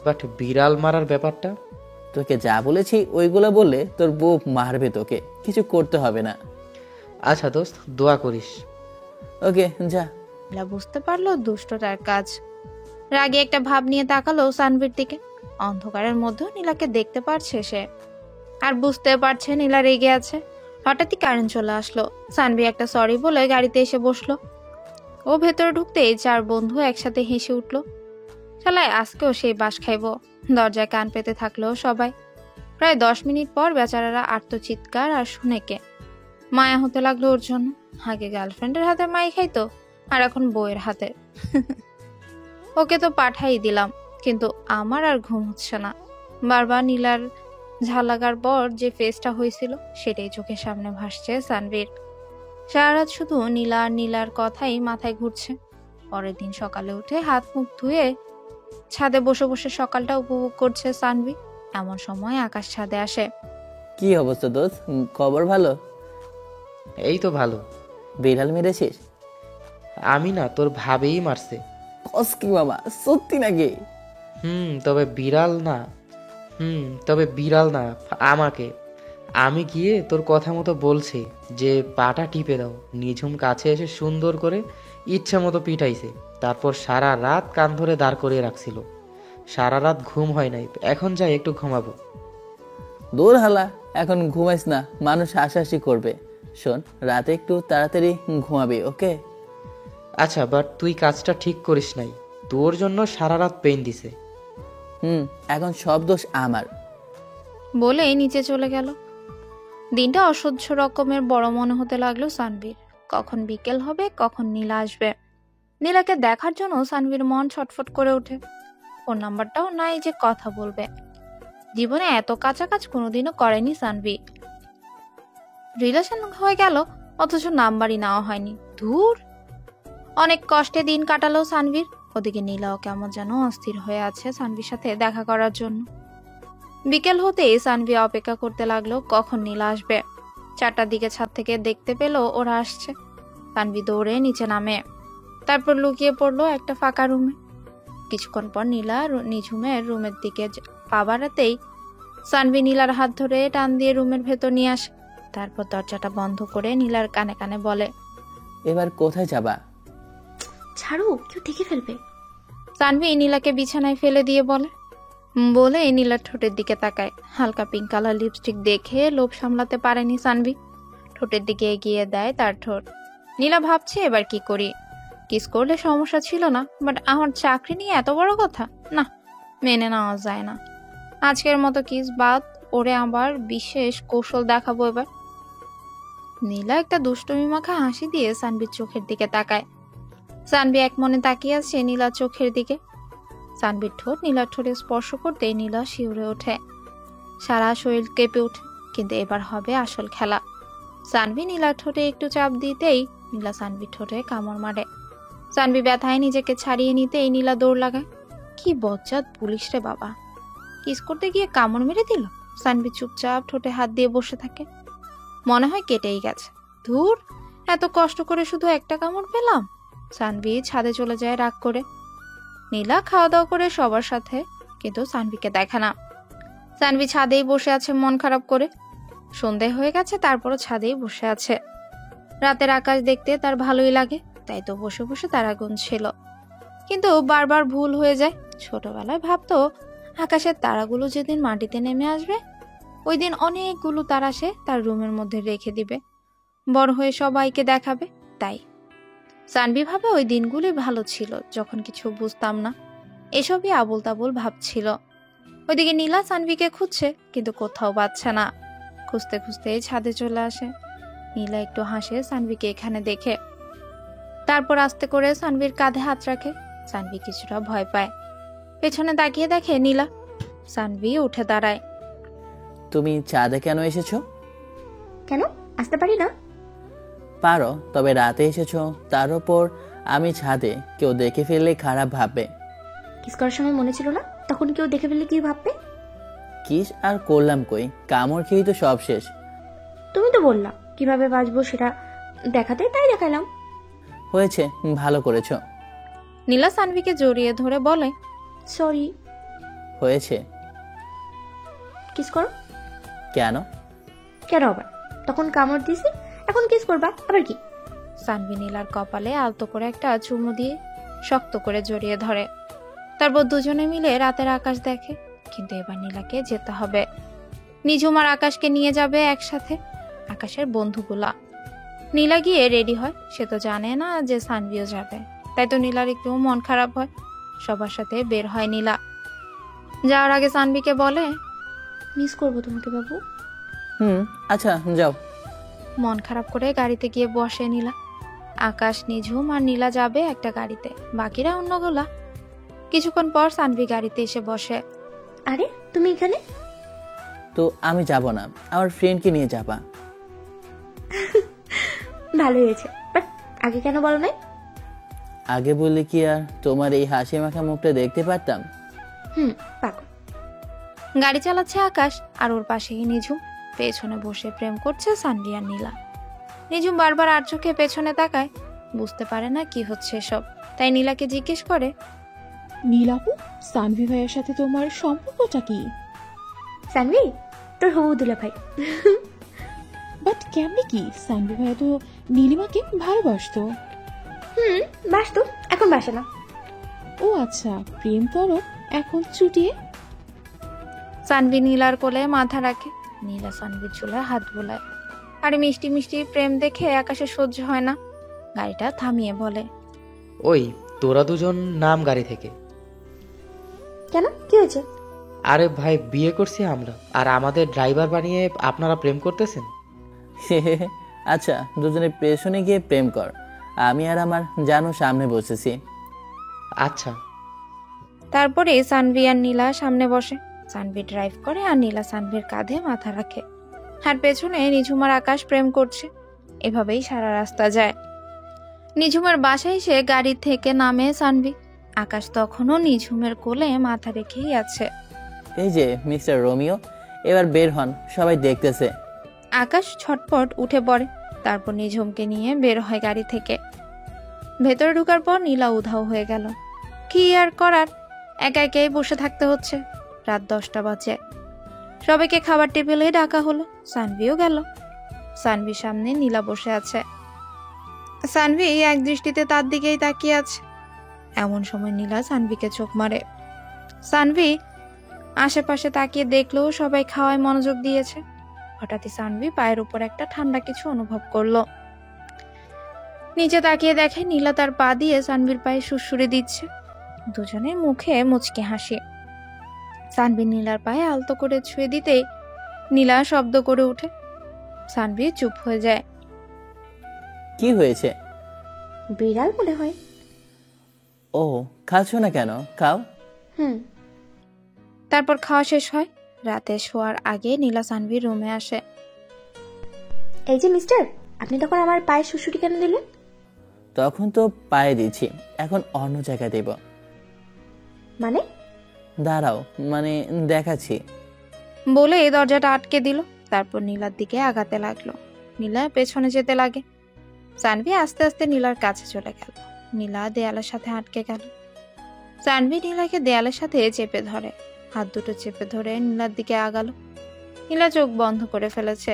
Speaker 7: বাট বিড়াল মারার ব্যাপারটা?
Speaker 1: তোকে যা বলেছি ওইগুলো বললে তোর বউ মারবে, তোকে কিছু করতে হবে না।
Speaker 7: আচ্ছা দোস্ত, দোয়া করিস।
Speaker 1: ওকে, যা।
Speaker 3: নীলা বুঝতে পারলো দুষ্টটার কাজ। রাগে একটা ভাব নিয়ে তাকালো সানভির দিকে। অন্ধকারের মধ্যে নীলাকে দেখতে পারছে সে, আর বুঝতে পারছে নীলা রেগে আছে। হঠাৎই কারেন্ট চলে আসলো। সানভি একটা সরি বলে গাড়িতে এসে বসলো। ও ভেতরে ঢুকতেই 4 বন্ধু একসাথে হেসে উঠলো। শালায় আজকেও সেই বাস খাইব। দরজায় কান পেতে থাকলো সবাই। প্রায় 10 মিনিট পর বেচারারা আর্তচিৎকার আর শুনে কে মায়া হতে লাগলো ওর জন্য। আগে গার্লফ্রেন্ডের হাতে মাই খাইতো, আর এখন বউয়ের হাতে। ওকে তো পাঠাই দিলাম, কিন্তু আমার আর ঘুম হচ্ছে না। বারবার নীলার ঝাল লাগার পর যে ফেসটা হয়েছিল সেটাই চোখের সামনে ভাসছে সানভীর। সারা রাত শুধু নীলা আর নীলার কথাই মাথায় ঘুরছে। পরের দিন সকালে উঠে হাত মুখ ধুয়ে ছাদে বসে বসে সকালটা উপভোগ করছে সানভি। এমন সময় আকাশ ছাদে আসে।
Speaker 1: কি অবস্থা দোস্ত, খবর ভালো?
Speaker 7: এই তো ভালো।
Speaker 1: বিড়াল মেরেছিস?
Speaker 7: আমি না, তোর ভাবেই মারছে।
Speaker 1: কস কি মামা, সত্যি নাকি?
Speaker 7: তবে বিড়াল না, আমাকে। আমি গিয়ে তোর কথা মতো বলছি যে পাটা টিপে দাও, নিঝুম কাছে এসে সুন্দর করে ইচ্ছা মতো পিটাইছে। তারপর সারা রাত কান ধরে দাঁড় করিয়ে রাখছিল। সারা রাত ঘুম হয় নাই। এখন যাই একটু ঘুমাবো।
Speaker 1: দূর হালা, এখন ঘুমাইস না, মানুষ হাসাহাসি করবে। শোন, রাতে একটু তাড়াতাড়ি ঘুমাবি, ওকে?
Speaker 7: আচ্ছা, বাট তুই কাজটা ঠিক করিস নাই। তোর জন্য সারা রাত পেইন দিছে।
Speaker 1: এখন সব দোষ আমার।
Speaker 3: বলেই নিচে চলে গেল। দিনটা অসহ্য রকমের বড় মনে হতে লাগলো সানভীর। কখন বিকেল হবে, কখন নীলা আসবে। নীলাকে দেখার জন্য সানভীর মন ছটফট করে ওঠে। ফোন নাম্বারটাও নাই যে কথা বলবে। জীবনে এত কাছাকাছি কোনোদিনও করেনি সানভি। রিলেশন হয়ে গেল, অথচ নাম্বারই নেওয়া হয়নি। ধুর। অনেক কষ্টে দিন কাটালো সানভীর। ওদিকে নীলাও কেমন যেন অস্থির হয়ে আছে সানভির সাথে দেখা করার জন্য। বিকেল হতেই সানভি অপেক্ষা করতে লাগলো কখন নীলা আসবে। 4টার দিকে ছাদ থেকে দেখতে পেল ওরা আসছে। সানভি দৌড়ে নিচে নামে, তারপর লুকিয়ে পড়লো একটা ফাঁকা রুমে। কিছুক্ষণ পর নীলা নিঝুমের রুমের দিকে পা বাড়াতেই সানভি নীলার হাত ধরে টান দিয়ে রুমের ভেতর নিয়ে আসে। তারপর দরজাটা বন্ধ করে নীলার কানে কানে বলে,
Speaker 1: এবার কোথায় যাবা?
Speaker 2: ছাড়ো, কেউ দেখে ফেলবে।
Speaker 3: সানভি নীলাকে বিছানায় ফেলে দিয়ে বলে নীলার ঠোঁটের দিকে তাকায়। হালকা পিঙ্ক কালার লিপস্টিক দেখে লোভ সামলাতে পারেনি সানভি, ঠোঁটের দিকে এগিয়ে দেয় তার ঠোঁট। নীলা ভাবছে এবার কি করি, কিস করলে সমস্যা ছিল না, বাট আমার চাকরি নিয়ে এত বড় কথা, না, মেনে নেওয়া যায় না। আজকের মতো কিস বাদ, ওরে আবার বিশেষ কৌশল দেখাবো এবার। নীলা একটা দুষ্টুমি মাখা হাসি দিয়ে সানভির চোখের দিকে তাকায়। সানভি এক মনে তাকিয়ে আছে নীলার চোখের দিকে। সানভির ঠোঁট নীলার ঠোঁটে স্পর্শ করতে নীলা শিউরে ওঠে, সারা শরীর কেঁপে ওঠে। কিন্তু এবার হবে আসল খেলা। সানভি নীলার ঠোঁটে একটু চাপ দিতেই নীলা সানভির ঠোঁটে কামড় মারে। সানভি ব্যথায় নিজেকে ছাড়িয়ে নিতেই নীলা দৌড় লাগায়। কি বজ্জাত পুলিশ রে বাবা, কিস করতে গিয়ে কামড় মেরে দিল। সানভি চুপচাপ ঠোঁটে হাত দিয়ে বসে থাকে, মনে হয় কেটেই গেছে। ধুর, এত কষ্ট করে শুধু একটা কামড় পেলাম। সানভি ছাদে চলে যায় রাগ করে। নীলা খাওয়া দাওয়া করে সবার সাথে, কিন্তু সানভিকে দেখে না। সানভি ছাদেই বসে আছে মন খারাপ করে। সন্ধে হয়ে গেছে, তারপরও ছাদেই বসে আছে। রাতের আকাশ দেখতে তার ভালোই লাগে, তাই তো বসে বসে তারা গুনছিল। কিন্তু বারবার ভুল হয়ে যায়। ছোটবেলায় ভাবতো আকাশের তারাগুলো যেদিন মাটিতে নেমে আসবে, ওই দিন অনেকগুলো তারা সে তার রুমের মধ্যে রেখে দিবে, বড় হয়ে সবাইকে দেখাবে। তাই সানভি ভাবে ওই দিনগুলি ভালো ছিল, যখন কিছু বুঝতাম না, এসবই আবুল তাবুল ভাবছিল। ওইদিকে নীলা সানভিকে খুঁজছে, কিন্তু কোথাও পাচ্ছে না। খুঁজতে খুঁজতে ছাদে চলে আসে। নীলা একটু হাসে সানভিকে এখানে দেখে, তারপর আস্তে করে সানভির কাঁধে হাত রাখে। সানভি কিছুটা ভয় পায়, পেছনে তাকিয়ে দেখে নীলা। সানভি উঠে দাঁড়ায়।
Speaker 1: তুমি চাঁদে কেন এসেছো?
Speaker 2: কেন আসতে পারি না?
Speaker 1: পারো, তবে রাতে এসেছো, তার উপর আমি ছাদে, কেউ দেখে ফেললে খারাপ ভাববে।
Speaker 2: কিস করার সময় মনে ছিল না তখন কেউ দেখে ফেললে কি ভাববে?
Speaker 1: কিস আর করলাম কই, কামড় খেয়েই তো সব শেষ।
Speaker 2: তুমি তো বললা কিভাবে বাঁচবো সেটা দেখাতে, তাই দেখালাম।
Speaker 1: হয়েছে, ভালো করেছো।
Speaker 3: নীলা সানভিকে জড়িয়ে ধরে বলে,
Speaker 2: সরি।
Speaker 1: হয়েছে।
Speaker 2: কিস করো।
Speaker 1: কেন?
Speaker 2: কেন আবার? তখন কামড় দিছি, এখন কিস করবা আবার কি?
Speaker 3: সানভি নীলার কপালে আলতো করে একটা চুমু দিয়ে শক্ত করে জড়িয়ে ধরে। তারপর দুজনে মিলে রাতের আকাশ দেখে। কিন্তু এবার নীলাকে যেতে হবে। নিঝুম আর আকাশকে নিয়ে যাবে একসাথে, আকাশের বন্ধুগুলা। নীলা গিয়ে রেডি হয়, সে তো জানে না যে সানভিও যাবে, তাই তো নীলার একটু মন খারাপ হয়। সবার সাথে বের হয় নীলা। যাওয়ার আগে সানভিকে বলে,
Speaker 2: মিস করবো তোমাকে বাবু।
Speaker 1: আচ্ছা যাও।
Speaker 3: মন খারাপ করে গাড়িতে গিয়ে বসে নীলা। আকাশ, নিঝুম আর নীলা যাবে একটা গাড়িতে, বাকিরা অন্যগুলা। কিছুক্ষণ পর সানভি গাড়িতে এসে বসে।
Speaker 2: আরে তুমি এখানে?
Speaker 1: তো আমি যাব না, আমার ফ্রেন্ডকে নিয়ে যাবা।
Speaker 2: ভালো হয়েছে, বাট আগে কেন বলো নাই?
Speaker 1: আগে বললে কি আর তোমার এই হাসি মাখা মুখটা দেখতে পারতাম?
Speaker 2: পাগল।
Speaker 3: গাড়ি চালাচ্ছে আকাশ, আর ওর পাশেই নিঝুম। পেছনে বসে প্রেম করছে সানভি আর নীলা। নিঝুম বারবার আর চোখে পেছনে তাকায়, বুঝতে পারে না কি হচ্ছে সব, তাই নীলাকে জিজ্ঞেস করে,
Speaker 4: নীলাপু, সানভি ভাইয়ের সাথে তোমার সম্পর্কটা কি?
Speaker 2: সানভি তোর হবু দুলা ভাই।
Speaker 4: বাট কেমনে কি? সানভি ভাইয়া তো নীলিমাকে ভালোবাসতো।
Speaker 2: বাসতো, এখন বাসে না।
Speaker 4: ও আচ্ছা, প্রেম করো এখন চুটিয়ে।
Speaker 3: সানভি নীলার কোলে মাথা রাখে। নীলা সানভির চুলায় হাত বোলায়। আর মিষ্টি মিষ্টি প্রেম দেখে আকাশে সহ্য হয় না। গাড়িটা থামিয়ে বলে,
Speaker 7: ওই তোরা দুজন নাম গাড়ি থেকে।
Speaker 2: কেন, কি হয়েছে?
Speaker 7: আরে ভাই, বিয়ে করছি আমরা, আর আমাদের ড্রাইভার বানিয়ে আপনারা প্রেম করতেছেন?
Speaker 1: আচ্ছা, দুজনে পেছনে গিয়ে প্রেম কর, আমি আর আমার জানু সামনে বসেছি।
Speaker 7: আচ্ছা।
Speaker 3: তারপরে সানভি আর নীলা সামনে বসে। সানভি ড্রাইভ করে আর নীলা সানভির কাঁধে মাথা রাখে। আর পেছনে নিঝুমার আকাশ প্রেম করছে। এভাবেই সারা রাস্তা যায়। নিঝুমার বাসায় এসে গাড়ি থেকে নামে সানভি। আকাশ তখনও নিঝুমের কোলে মাথা রেখেই আছে।
Speaker 1: এই যে মিস্টার রোমিও, এবার বের হন, সবাই দেখতেছে।
Speaker 3: আকাশ ছটপট উঠে পড়ে, তারপর নিঝুমকে নিয়ে বের হয় গাড়ি থেকে। ভেতরে ঢোকার পর নীলা উধাও হয়ে গেল। কি আর করার, একা একাই বসে থাকতে হচ্ছে। রাত 10টা বাজে। সবাইকে খাবার টেবিলে ডাকা হলো, সানভিও গেল। সানভির সামনে নীলা বসে আছে। সানভি এক দৃষ্টিতে তার দিকেই তাকিয়ে আছে। এমন সময় নীলা সানভিকে চোখ মারে। সানভি আশেপাশে তাকিয়ে দেখলো সবাই খাওয়ায় মনোযোগ দিয়েছে। হঠাৎই সানভি পায়ের উপর একটা ঠান্ডা কিছু অনুভব করলো। নিচে তাকিয়ে দেখে নীলা তার পা দিয়ে সানভির পায়ে সুড়সুড়ে দিচ্ছে। দুজনের মুখে মুচকি হাসি। সানভি নীলার পায়ে আলতো করে ছুঁয়ে দিতেই নীলা শব্দ করে ওঠে। সানভি চুপ হয়ে যায়।
Speaker 1: কি হয়েছে?
Speaker 2: বিড়াল মনে হয়।
Speaker 1: ও, খাচ্ছ না কেন? খাও।
Speaker 2: হুম।
Speaker 3: তারপর খাওয়া শেষ হয়। রাতে শোয়ার আগে নীলা সানভির রুমে আসে।
Speaker 2: এই যে মিস্টার, আপনি তখন আমার পায়ে সুশুটি কেন দিলেন?
Speaker 1: তখন তো পায়ে দিচ্ছি, এখন অন্য জায়গায় দেব।
Speaker 2: মানে?
Speaker 1: দাঁড়াও, মানে দেখাচ্ছি।
Speaker 3: বলে দরজাটা আটকে দিল। তারপর নীলার দিকে আগাতে লাগলো। নীলা পেছনে যেতে লাগে। সানভি আস্তে আস্তে নীলার কাছে চলে গেল। নীলা দেয়ালের সাথে আটকে গেল। সানভি নীলাকে দেয়ালের সাথে চেপে ধরে। হাত দুটো চেপে ধরে নীলার দিকে আগালো। নীলা চোখ বন্ধ করে ফেলেছে।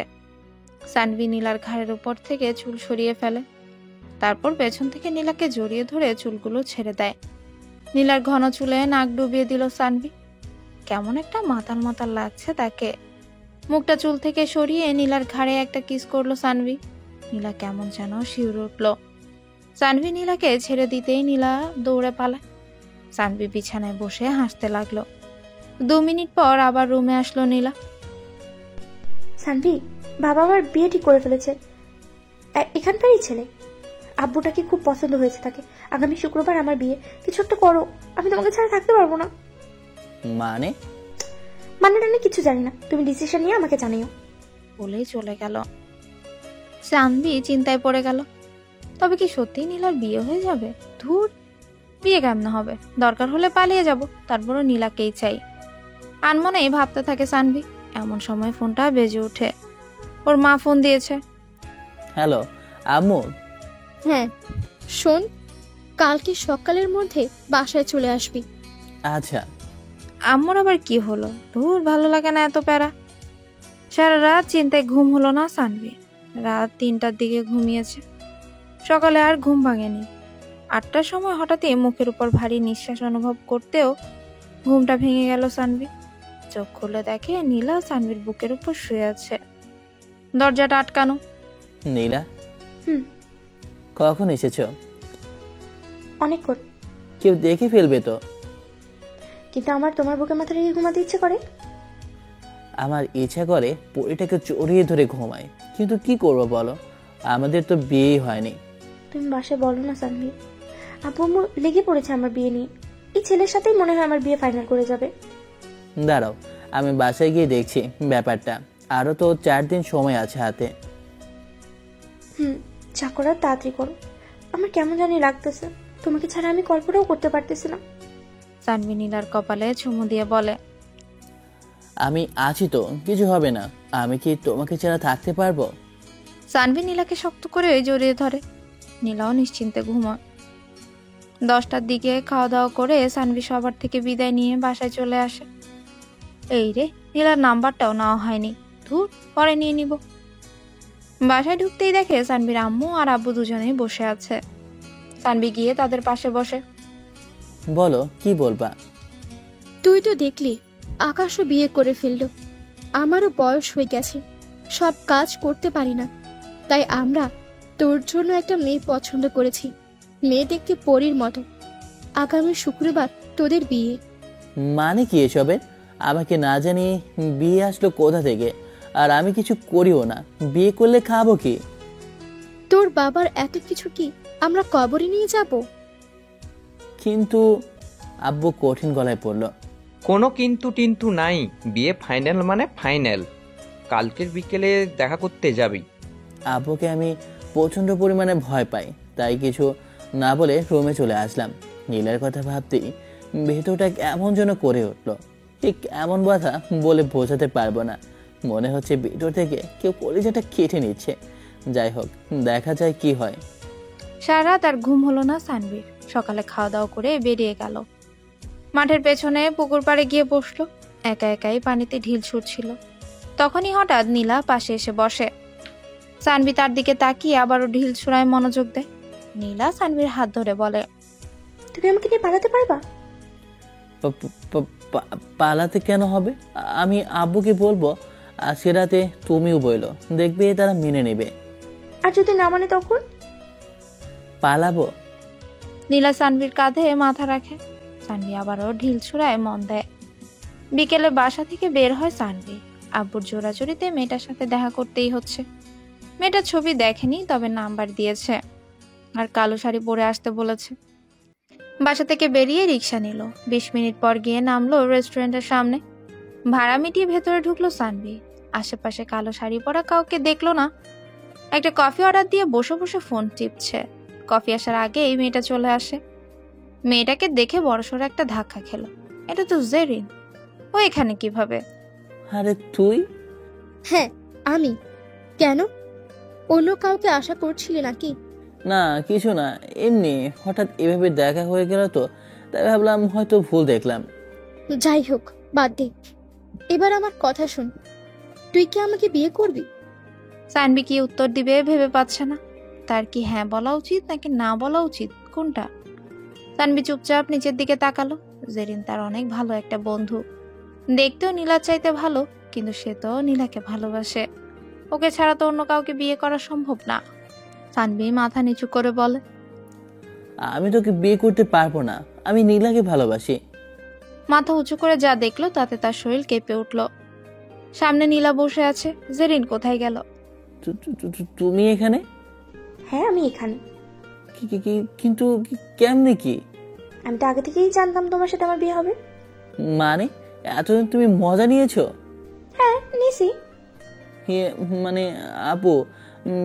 Speaker 3: সানভি নীলার ঘাড়ের উপর থেকে চুল সরিয়ে ফেলে। তারপর পেছন থেকে নীলাকে জড়িয়ে ধরে চুলগুলো ছেড়ে দেয়। নীলার ঘন চুলে নাক ডুবিয়ে দিল সানভি। কেমন একটা মাতাল মাতাল লাগছে তাকে। মুখটা চুল থেকে সরিয়ে নীলার ঘাড়ে একটা কিস করলো সানভি। নীলা কেমন যেন শিউরে উঠল। সানভি নীলাকে ছেড়ে দিতেই নীলা দৌড়ে পালায়। সানভি বিছানায় বসে হাসতে লাগলো। 2 মিনিট পর আবার রুমে আসলো নীলা।
Speaker 2: সানভি, বাবা আমার বিয়ে ঠিক করে ফেলেছে। এখানকারই ছেলে। আব্বুটাকে খুব পছন্দ হয়েছে তাকে। আগামী শুক্রবার আমার বিয়ে। কিছু একটা করো, আমি তোমাকে ছাড়া থাকতে পারবো না।
Speaker 1: মানে?
Speaker 2: মানে টানে কিছু জানি না, তুমি ডিসিশন নিয়ে আমাকে জানিও।
Speaker 3: বলেই চলে গেল। সানভি চিন্তায় পড়ে গেল। তবে কি সত্যি নীলার বিয়ে হয়ে যাবে? ধুর, বিয়ে কেমন হবে? দরকার হলে পালিয়ে যাব, তারপরও নীলাকেই চাই। আনমনেই ভাবতে থাকে সানভি। এমন সময় ফোনটা বেজে ওঠে। ওর মা ফোন দিয়েছে।
Speaker 1: হ্যালো আম্মু।
Speaker 6: হ্যাঁ শোন, কালকে সকালের মধ্যে বাসায় চলে আসবি।
Speaker 1: আচ্ছা।
Speaker 3: আম্মুর আবার কি হলো? ধুর, ভালো লাগে না এত প্যারা। সারা রাত চিন্তায় ঘুম হলো না সানভি। রাত 3টার দিকে ঘুমিয়েছে। সকালে আর ঘুম ভাঙেনি। 8টার সময় হঠাৎই মুখের উপর ভারী নিঃশ্বাস অনুভব করতেও ঘুমটা ভেঙে গেল সানভি। চোখ খুলে দেখে নীলা সানভির বুকের উপর শুয়ে আছে। দরজাটা আটকানো।
Speaker 1: নীলা,
Speaker 2: হুম।
Speaker 1: কখন এসেছো?
Speaker 2: অনেকক্ষণ।
Speaker 1: কেউ দেখে ফেলবে তো।
Speaker 2: কিন্তু আমার তোমার বুকে মাথা রেখে ঘুমাতে ইচ্ছে করে।
Speaker 1: আমার ইচ্ছা করে পরিটাকে জড়িয়ে ধরে ঘুমাই, কিন্তু কি করবো বলো, আমাদের তো বিয়েই হয়নি।
Speaker 2: তুমি বাসায় বলো না সানভি। আব্বু আম্মু লেগে পড়েছে আমার বিয়ে নিয়ে। এই ছেলের সাথেই মনে হয় আমার বিয়ে ফাইনাল করে যাবে।
Speaker 1: দাঁড়াও, আমি বাসায় গিয়ে দেখছি ব্যাপারটা। আরো তো 4 দিন সময় আছে হাতে।
Speaker 2: যা করার তাড়াতাড়ি করো। আমার কেমন জানি লাগতেছে, তোমাকে ছাড়া আমি কল্পনাও করতে পারতেছি না।
Speaker 3: সানভি নীলার কপালে চুমু দিয়ে বলে,
Speaker 1: আমি আছি তো, কিছু হবে না। আমি কি তোমাকে ছাড়া থাকতে পারবো?
Speaker 3: সানভি নীলাকে শক্ত করে জড়িয়ে ধরে। নীলাও নিশ্চিন্তে ঘুমায়। 10টার দিকে খাওয়া দাওয়া করে সানভি সবার থেকে বিদায় নিয়ে বাসায় চলে আসে। এই রে, নীলার নাম্বারটাও নেওয়া হয়নি। ধুর, পরে নিয়ে নিব। বাসায় ঢুকতেই দেখে সানভির আম্মু আর আব্বু দুজনেই বসে আছে। সানভি গিয়ে তাদের পাশে বসে।
Speaker 1: বলো, কি বলবা?
Speaker 6: তুই তো দেখলি আকাশও বিয়ে করে ফেললো। আমারও বয়স হয়ে গেছে, সব কাজ করতে পারি না। তাই আমরা তোর জন্য একটা মেয়ে পছন্দ করেছি। মেয়ে দেখতে পরীর মতো। আগামী শুক্রবার তোদের বিয়ে।
Speaker 1: মানে কি এসবের? আমাকে না জানিয়ে বিয়ে আসলো কোথা থেকে? আর আমি কিছু করিও না, বিয়ে করলে খাবো কি?
Speaker 6: তোর বাবার এত কিছু কি আমরা কবরে নিয়ে যাব?
Speaker 1: কিন্তু আব্বু কঠিন গলায় পড়ল।
Speaker 8: কোনো কিন্তু টিন্তু নাই, বিয়ে ফাইনাল মানে ফাইনাল। কালকের বিকেলে দেখা করতে যাবি।
Speaker 1: আব্বুকে আমি প্রচন্ড পরিমাণে ভয় পাই, তাই কিছু না বলে রুমে চলে আসলাম। নীলার কথা ভাবতেই ভেতরটা কেমন যেন করে উঠলো। ঠিক এমন কথা বলে বোঝাতে পারবো না। মনে হচ্ছে ভেতর থেকে কেউ কলিজাটা কেটে নিচ্ছে। যাই হোক, দেখা যায় কি হয়।
Speaker 3: সারা রাত আর ঘুম হলো না সানভীর। সকালে খাওয়া দাওয়া করে বেরিয়ে গেল। মাঠের পেছনে পুকুর পাড়ে গিয়ে বসলো। একা একাই পানিতে ঢিল ছুটছিল। তখনই হঠাৎ নীলা পাশে এসে বসে। সানভি তার দিকে তাকিয়ে আবারও ঢিল ছুড়ায় মনোযোগ দেয়। নীলা সানভির হাত ধরে বলে,
Speaker 2: তুমি আমাকে নিয়ে পালাতে পারবা?
Speaker 1: পালাতে কেন হবে? আমি আব্বুকে বলবো আজকে রাতে তুমিও বইলো, দেখবে তারা মেনে নেবে।
Speaker 2: আর যদি না মানে তখন?
Speaker 1: পালাবো।
Speaker 3: নীলা সানভির কাঁধে মাথা রাখে। সানভি আবারও ঢিল ছুড়ায় মন দেয়। বিকেলে বাসা থেকে বের হয় সানভি। আব্বুর জোরাজোরিতে মেয়েটার সাথে দেখা করতেই হচ্ছে। মেয়েটার ছবি দেখেনি, তবে নাম্বার দিয়েছে আর কালো শাড়ি পরে আসতে বলেছে। বাসা থেকে বেরিয়ে রিক্সা নিল। 20 মিনিট পর গিয়ে নামলো রেস্টুরেন্টের সামনে। ভাড়া মিটিয়ে ভেতরে ঢুকলো সানভি। আশেপাশে কালো শাড়ি পরা কাউকে দেখলো না। একটা কফি অর্ডার দিয়ে বসে বসে ফোন টিপছে। কফি আসার আগেই মেয়েটা চলে আসে। মেয়েটাকে দেখে বড়সড় একটা ধাক্কা খেলো। এটা তো জেরিন। ও এখানে কিভাবে?
Speaker 1: আরে তুই?
Speaker 6: হ্যাঁ আমি। কেন, অন্য কাউকে আশা করছিলে নাকি?
Speaker 1: না কিছু না, এমনি হঠাৎ এভাবে দেখা হয়ে গেল তো, তাই ভাবলাম হয়তো ভুল দেখলাম।
Speaker 6: যাই হোক, বাদ দে। এবার আমার কথা শোন, তুই কি আমাকে বিয়ে করবি?
Speaker 3: সানভি কি উত্তর দিবে ভেবে পাচ্ছে না। তার কি হ্যাঁ বলা উচিত নাকি না বলা উচিত, কোনটা? সানভি চুপচাপ নিচের দিকে তাকালো। জেরিন তার অনেক ভালো একটা বন্ধু। দেখতেও নীলার চাইতে ভালো, কিন্তু সে তো নীলাকে ভালোবাসে। ওকে ছাড়া তো অন্য কাউকে বিয়ে করা সম্ভব না। সানভি মাথা নিচু করে বলে,
Speaker 1: আমি তোকে বিয়ে করতে পারবো না, আমি নীলাকে ভালোবাসি।
Speaker 3: মাথা উঁচু করে যা দেখলো তাতে তার শরীর কেঁপে উঠল। সামনে নীলা বসে আছে। জেরিন কোথায় গেল?
Speaker 1: তুমি এখানে?
Speaker 2: হ্যাঁ আমি এখানে।
Speaker 1: কিন্তু কেমনে কি?
Speaker 2: আমি তো আগে থেকেই জানতাম তোমার সাথে আমার বিয়ে হবে।
Speaker 1: মানে এতদিন তুমি মজা নিয়েছো?
Speaker 2: হ্যাঁ নিছি।
Speaker 1: মানে আপু,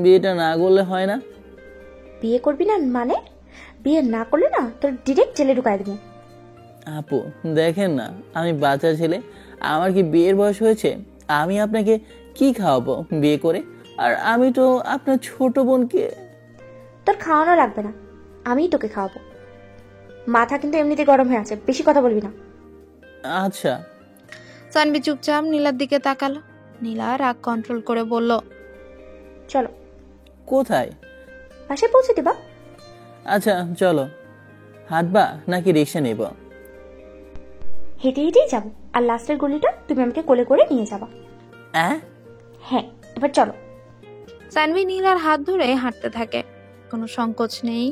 Speaker 1: বিয়েটা না করলে হয় না?
Speaker 2: বিয়ে করবি না মানে? বিয়ে না করলে না তোর ডিরেক্ট জেলে ঢুকাই দেবো।
Speaker 1: আপু দেখেন না, আমি বাচ্চা ছেলে, আমার কি বিয়ের বয়স হয়েছে? আমি আপনাকে কি খাওয়াবো বিয়ে করে? আর আমি তো আপনার ছোট বোনকে।
Speaker 2: তোর খাওয়ানো লাগবে না, আমিই তোকে খাওয়াবো। মাথা কিন্তু এমনিতে গরম হয়ে আছে, বেশি কথা বলবি না।
Speaker 1: আচ্ছা।
Speaker 3: সানভি চুপচাপ নীলার দিকে তাকালো। নীলা রাগ কন্ট্রোল করে বলল,
Speaker 2: চলো।
Speaker 1: কোথায়?
Speaker 2: বাসায় পৌঁছে দিবা।
Speaker 1: আচ্ছা চলো। হাঁটবা নাকি রিক্সা নেব?
Speaker 2: হেঁটে হেঁটেই যাবো, আর লাস্টের গলিটা তুমি আমাকে কোলে করে নিয়ে যাবা। হ্যাঁ এবার চলো।
Speaker 3: সানভি নীলার হাত ধরে হাঁটতে থাকে। কোনো সংকোচ নেই,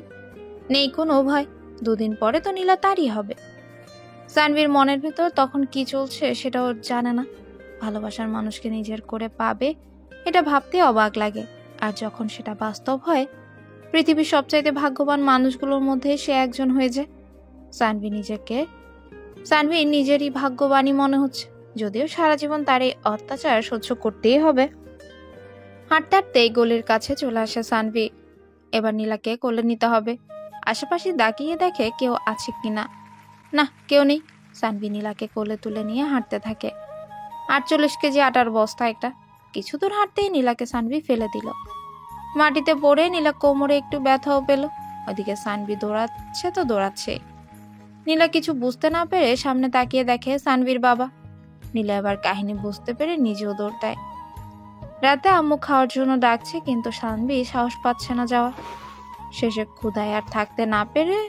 Speaker 3: নেই কোনো ভয়। 2 দিন পরে তো নীলা তারই হবে। সানভির মনের ভেতর তখন কি চলছে সেটা ওর জানে না। ভালোবাসার মানুষকে নিজের করে পাবে, এটা ভাবতে অবাক লাগে। আর যখন সেটা বাস্তব হয়, পৃথিবীর সবচাইতে ভাগ্যবান মানুষগুলোর মধ্যে সে একজন হয়ে যায়। সানভি নিজেরই ভাগ্যবানই মনে হচ্ছে, যদিও সারা জীবন তার এই অত্যাচার সহ্য করতেই হবে। হাঁটতে হাঁটতেই গলির কাছে চলে আসে সানভি। এবার নীলাকে কোলে নিতে হবে। আশেপাশে তাকিয়ে দেখে কেউ আছে কিনা। না, কেউ নেই। সানভি নীলাকে কোলে তুলে নিয়ে হাঁটতে থাকে। 48 কেজি আটার বস্তা একটা। কিছু দূর হাঁটতেই নীলাকে সানভি ফেলে দিল। মাটিতে পড়ে নীলা কোমরে একটু ব্যথাও পেল। ওদিকে সানভি দৌড়াচ্ছে তো দৌড়াচ্ছে। নীলা কিছু বুঝতে না পেরে সামনে তাকিয়ে দেখে সানভির বাবা। নীলা এবার কাহিনী বুঝতে পেরে নিজেও দৌড় দেয়। রাতে আম্মু খাওয়ার জন্য ডাকছে, কিন্তু সানভি সাহস পাচ্ছে না যাওয়া। শেষে ক্ষুধায় আর থাকতে না পেরে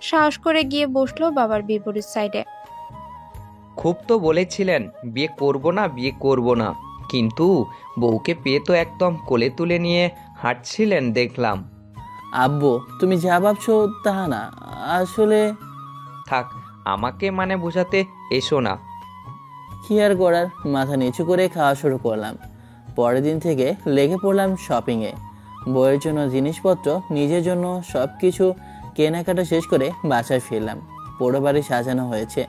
Speaker 3: সাহস করে গিয়ে বসলো বাবার বিপরীত সাইডে।
Speaker 8: খুব তো বলেছিলেন বিয়ে করব না, কিন্তু বউকে পেয়ে তো একদম কোলে তুলে নিয়ে হাঁটছিলেন দেখলাম।
Speaker 1: আব্বু তুমি যা ভাবছো তা না, আসলে।
Speaker 8: থাক, আমাকে মানে বোঝাতে এসো না।
Speaker 1: কি আর করার, মাথা নিচু করে খাওয়া শুরু করলাম। পরের দিন থেকে লেগে পড়লাম শপিংয়ে। বইয়ের জন্য জিনিসপত্র, নিজের জন্য সব কিছু কেনাকাটা শেষ করে বাসায় ফিরলাম। পুরো বাড়ি সাজানো হয়েছে,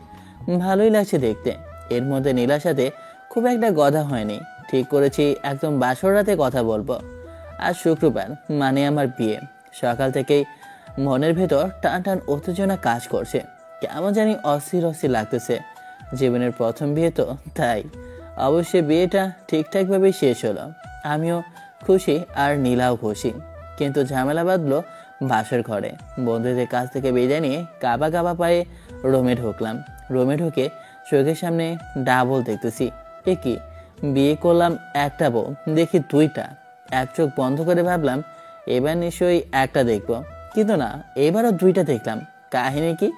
Speaker 1: ভালোই লাগছে দেখতে। এর মধ্যে নীলার সাথে খুব একটা কথা হয়নি। ঠিক করেছি একদম বাসর রাতে কথা বলবো। আজ শুক্রবার, মানে আমার বিয়ে। সকাল থেকেই মনের ভেতর টান টান উত্তেজনা কাজ করছে। কেমন জানি অস্থির অস্থির লাগতেছে। জীবনের প্রথম বিয়ে তো, তাই অবশ্যই বিয়েটা ঠিকঠাকভাবেই শেষ হলো। আমিও খুশি আর নীলাও খুশি। কিন্তু ঝামেলা বাঁধলো বাসর ঘরে। বন্ধুদের কাছ থেকে বিদায় নিয়ে কাবা কাবা পায়ে রুমে ঢুকলাম। রুমে ঢুকে চোখের সামনে ডাবল দেখতেছি। এ কি, বিয়ে করলাম একটা বউ, দেখি দুইটা। এক চোখ বন্ধ করে ভাবলাম এবার নিশ্চয়ই একটা দেখবো, কিন্তু না, এবারও দুইটা দেখলাম। কাহিনী কি?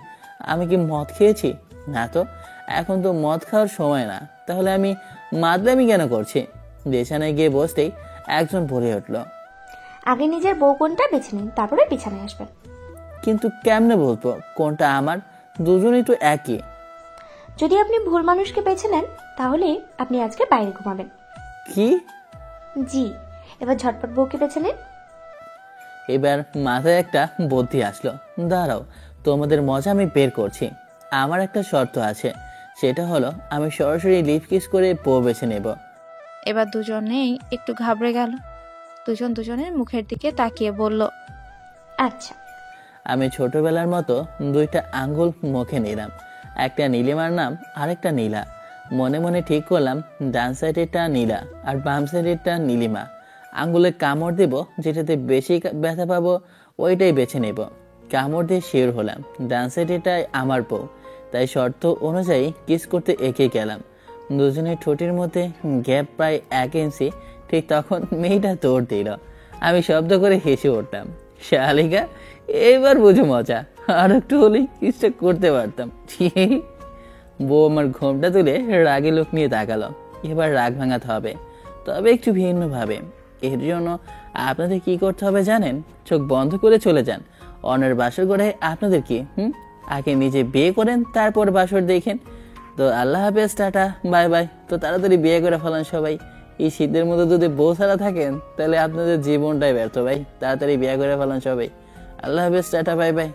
Speaker 1: আমি কি মদ খেয়েছি? না তো, এখন তো মদ খাওয়ার সময় না। তাহলে আমি মাতলামি কেন করছি? বিছানায় গিয়ে বসতেই একজন বলে উঠল,
Speaker 2: আগে নিজের বউ কোনটা বেছে নিন, তারপরে বিছানায় আসবেন।
Speaker 1: কিন্তু কেমনে বলবো কোনটা আমার? দুজনেই তো একই।
Speaker 2: যদি আপনি ভুল মানুষকে বেছে নেন তাহলে আপনি আজকে বাইরে ঘুমাবেন।
Speaker 1: কি?
Speaker 2: জি, এবার ঝটপট বউকে বেছে নেন।
Speaker 1: এবার মাথায় একটা বুদ্ধি আসলো। দাঁড়াও, তোমাদের মজা আমি বের করছি। আমার একটা শর্ত আছে, সেটা হলো আমি সরাসরি লিপ কিস করে বউ বেছে নেব।
Speaker 3: এবার দুজনেই একটু ঘাবড়ে গেল। দুজন দুজনের মুখের দিকে তাকিয়ে বলল,
Speaker 2: আচ্ছা।
Speaker 1: আমি ছোটবেলার মতো দুইটা আঙ্গুল মুখে নিলাম। একটা নীলিমার নাম, আরেকটা নীলা। মনে মনে ঠিক করলাম ডান সাইডেরটা নীলা আর বাম সাইডেরটা নীলিমা। আঙ্গুলে কামড় দেব, যেটাতে বেশি ব্যথা পাবো ওইটাই বেছে নেব। কামড় দিয়ে শিওর হলাম ডান সাইডেরটাই আমার বউ, তাই শর্ত অনুযায়ী কিস করতে এগিয়ে গেলাম। দুজনের ঠোঁটের মধ্যে গ্যাপ প্রায় 1 ইঞ্চি। ঠিক তখন মেয়েটা দৌড় দিল। আমি শব্দ করে হেসে উঠলাম। শালিকা, এবার বুঝো মজা। আর একটু হলেই কিসটা করতে পারতাম। বউ আমার ঘোমটা তুলে রাগে লোক নিয়ে তাকালো। এবার রাগ ভাঙাতে হবে, তবে একটু ভিন্নভাবে। এর জন্য আপনাদের কি করতে হবে জানেন? চোখ বন্ধ করে চলে যান অন্যের বাসর ঘরে। আপনাদের কি আগে নিজে বিয়ে করেন, তারপর বাসর দেখেন। তো আল্লাহ হাফেজ, টাটা, বাই বাই। তো তাড়াতাড়ি বিয়ে করে ফেলান সবাই। এই শীতের মধ্যে যদি বউ ছাড়া থাকেন তাহলে আপনাদের জীবনটাই ব্যর্থ ভাই। তাড়াতাড়ি বিয়ে করে ফেলান সবাই। আল্লাহ হাফেজ, টাটা, বাই বাই।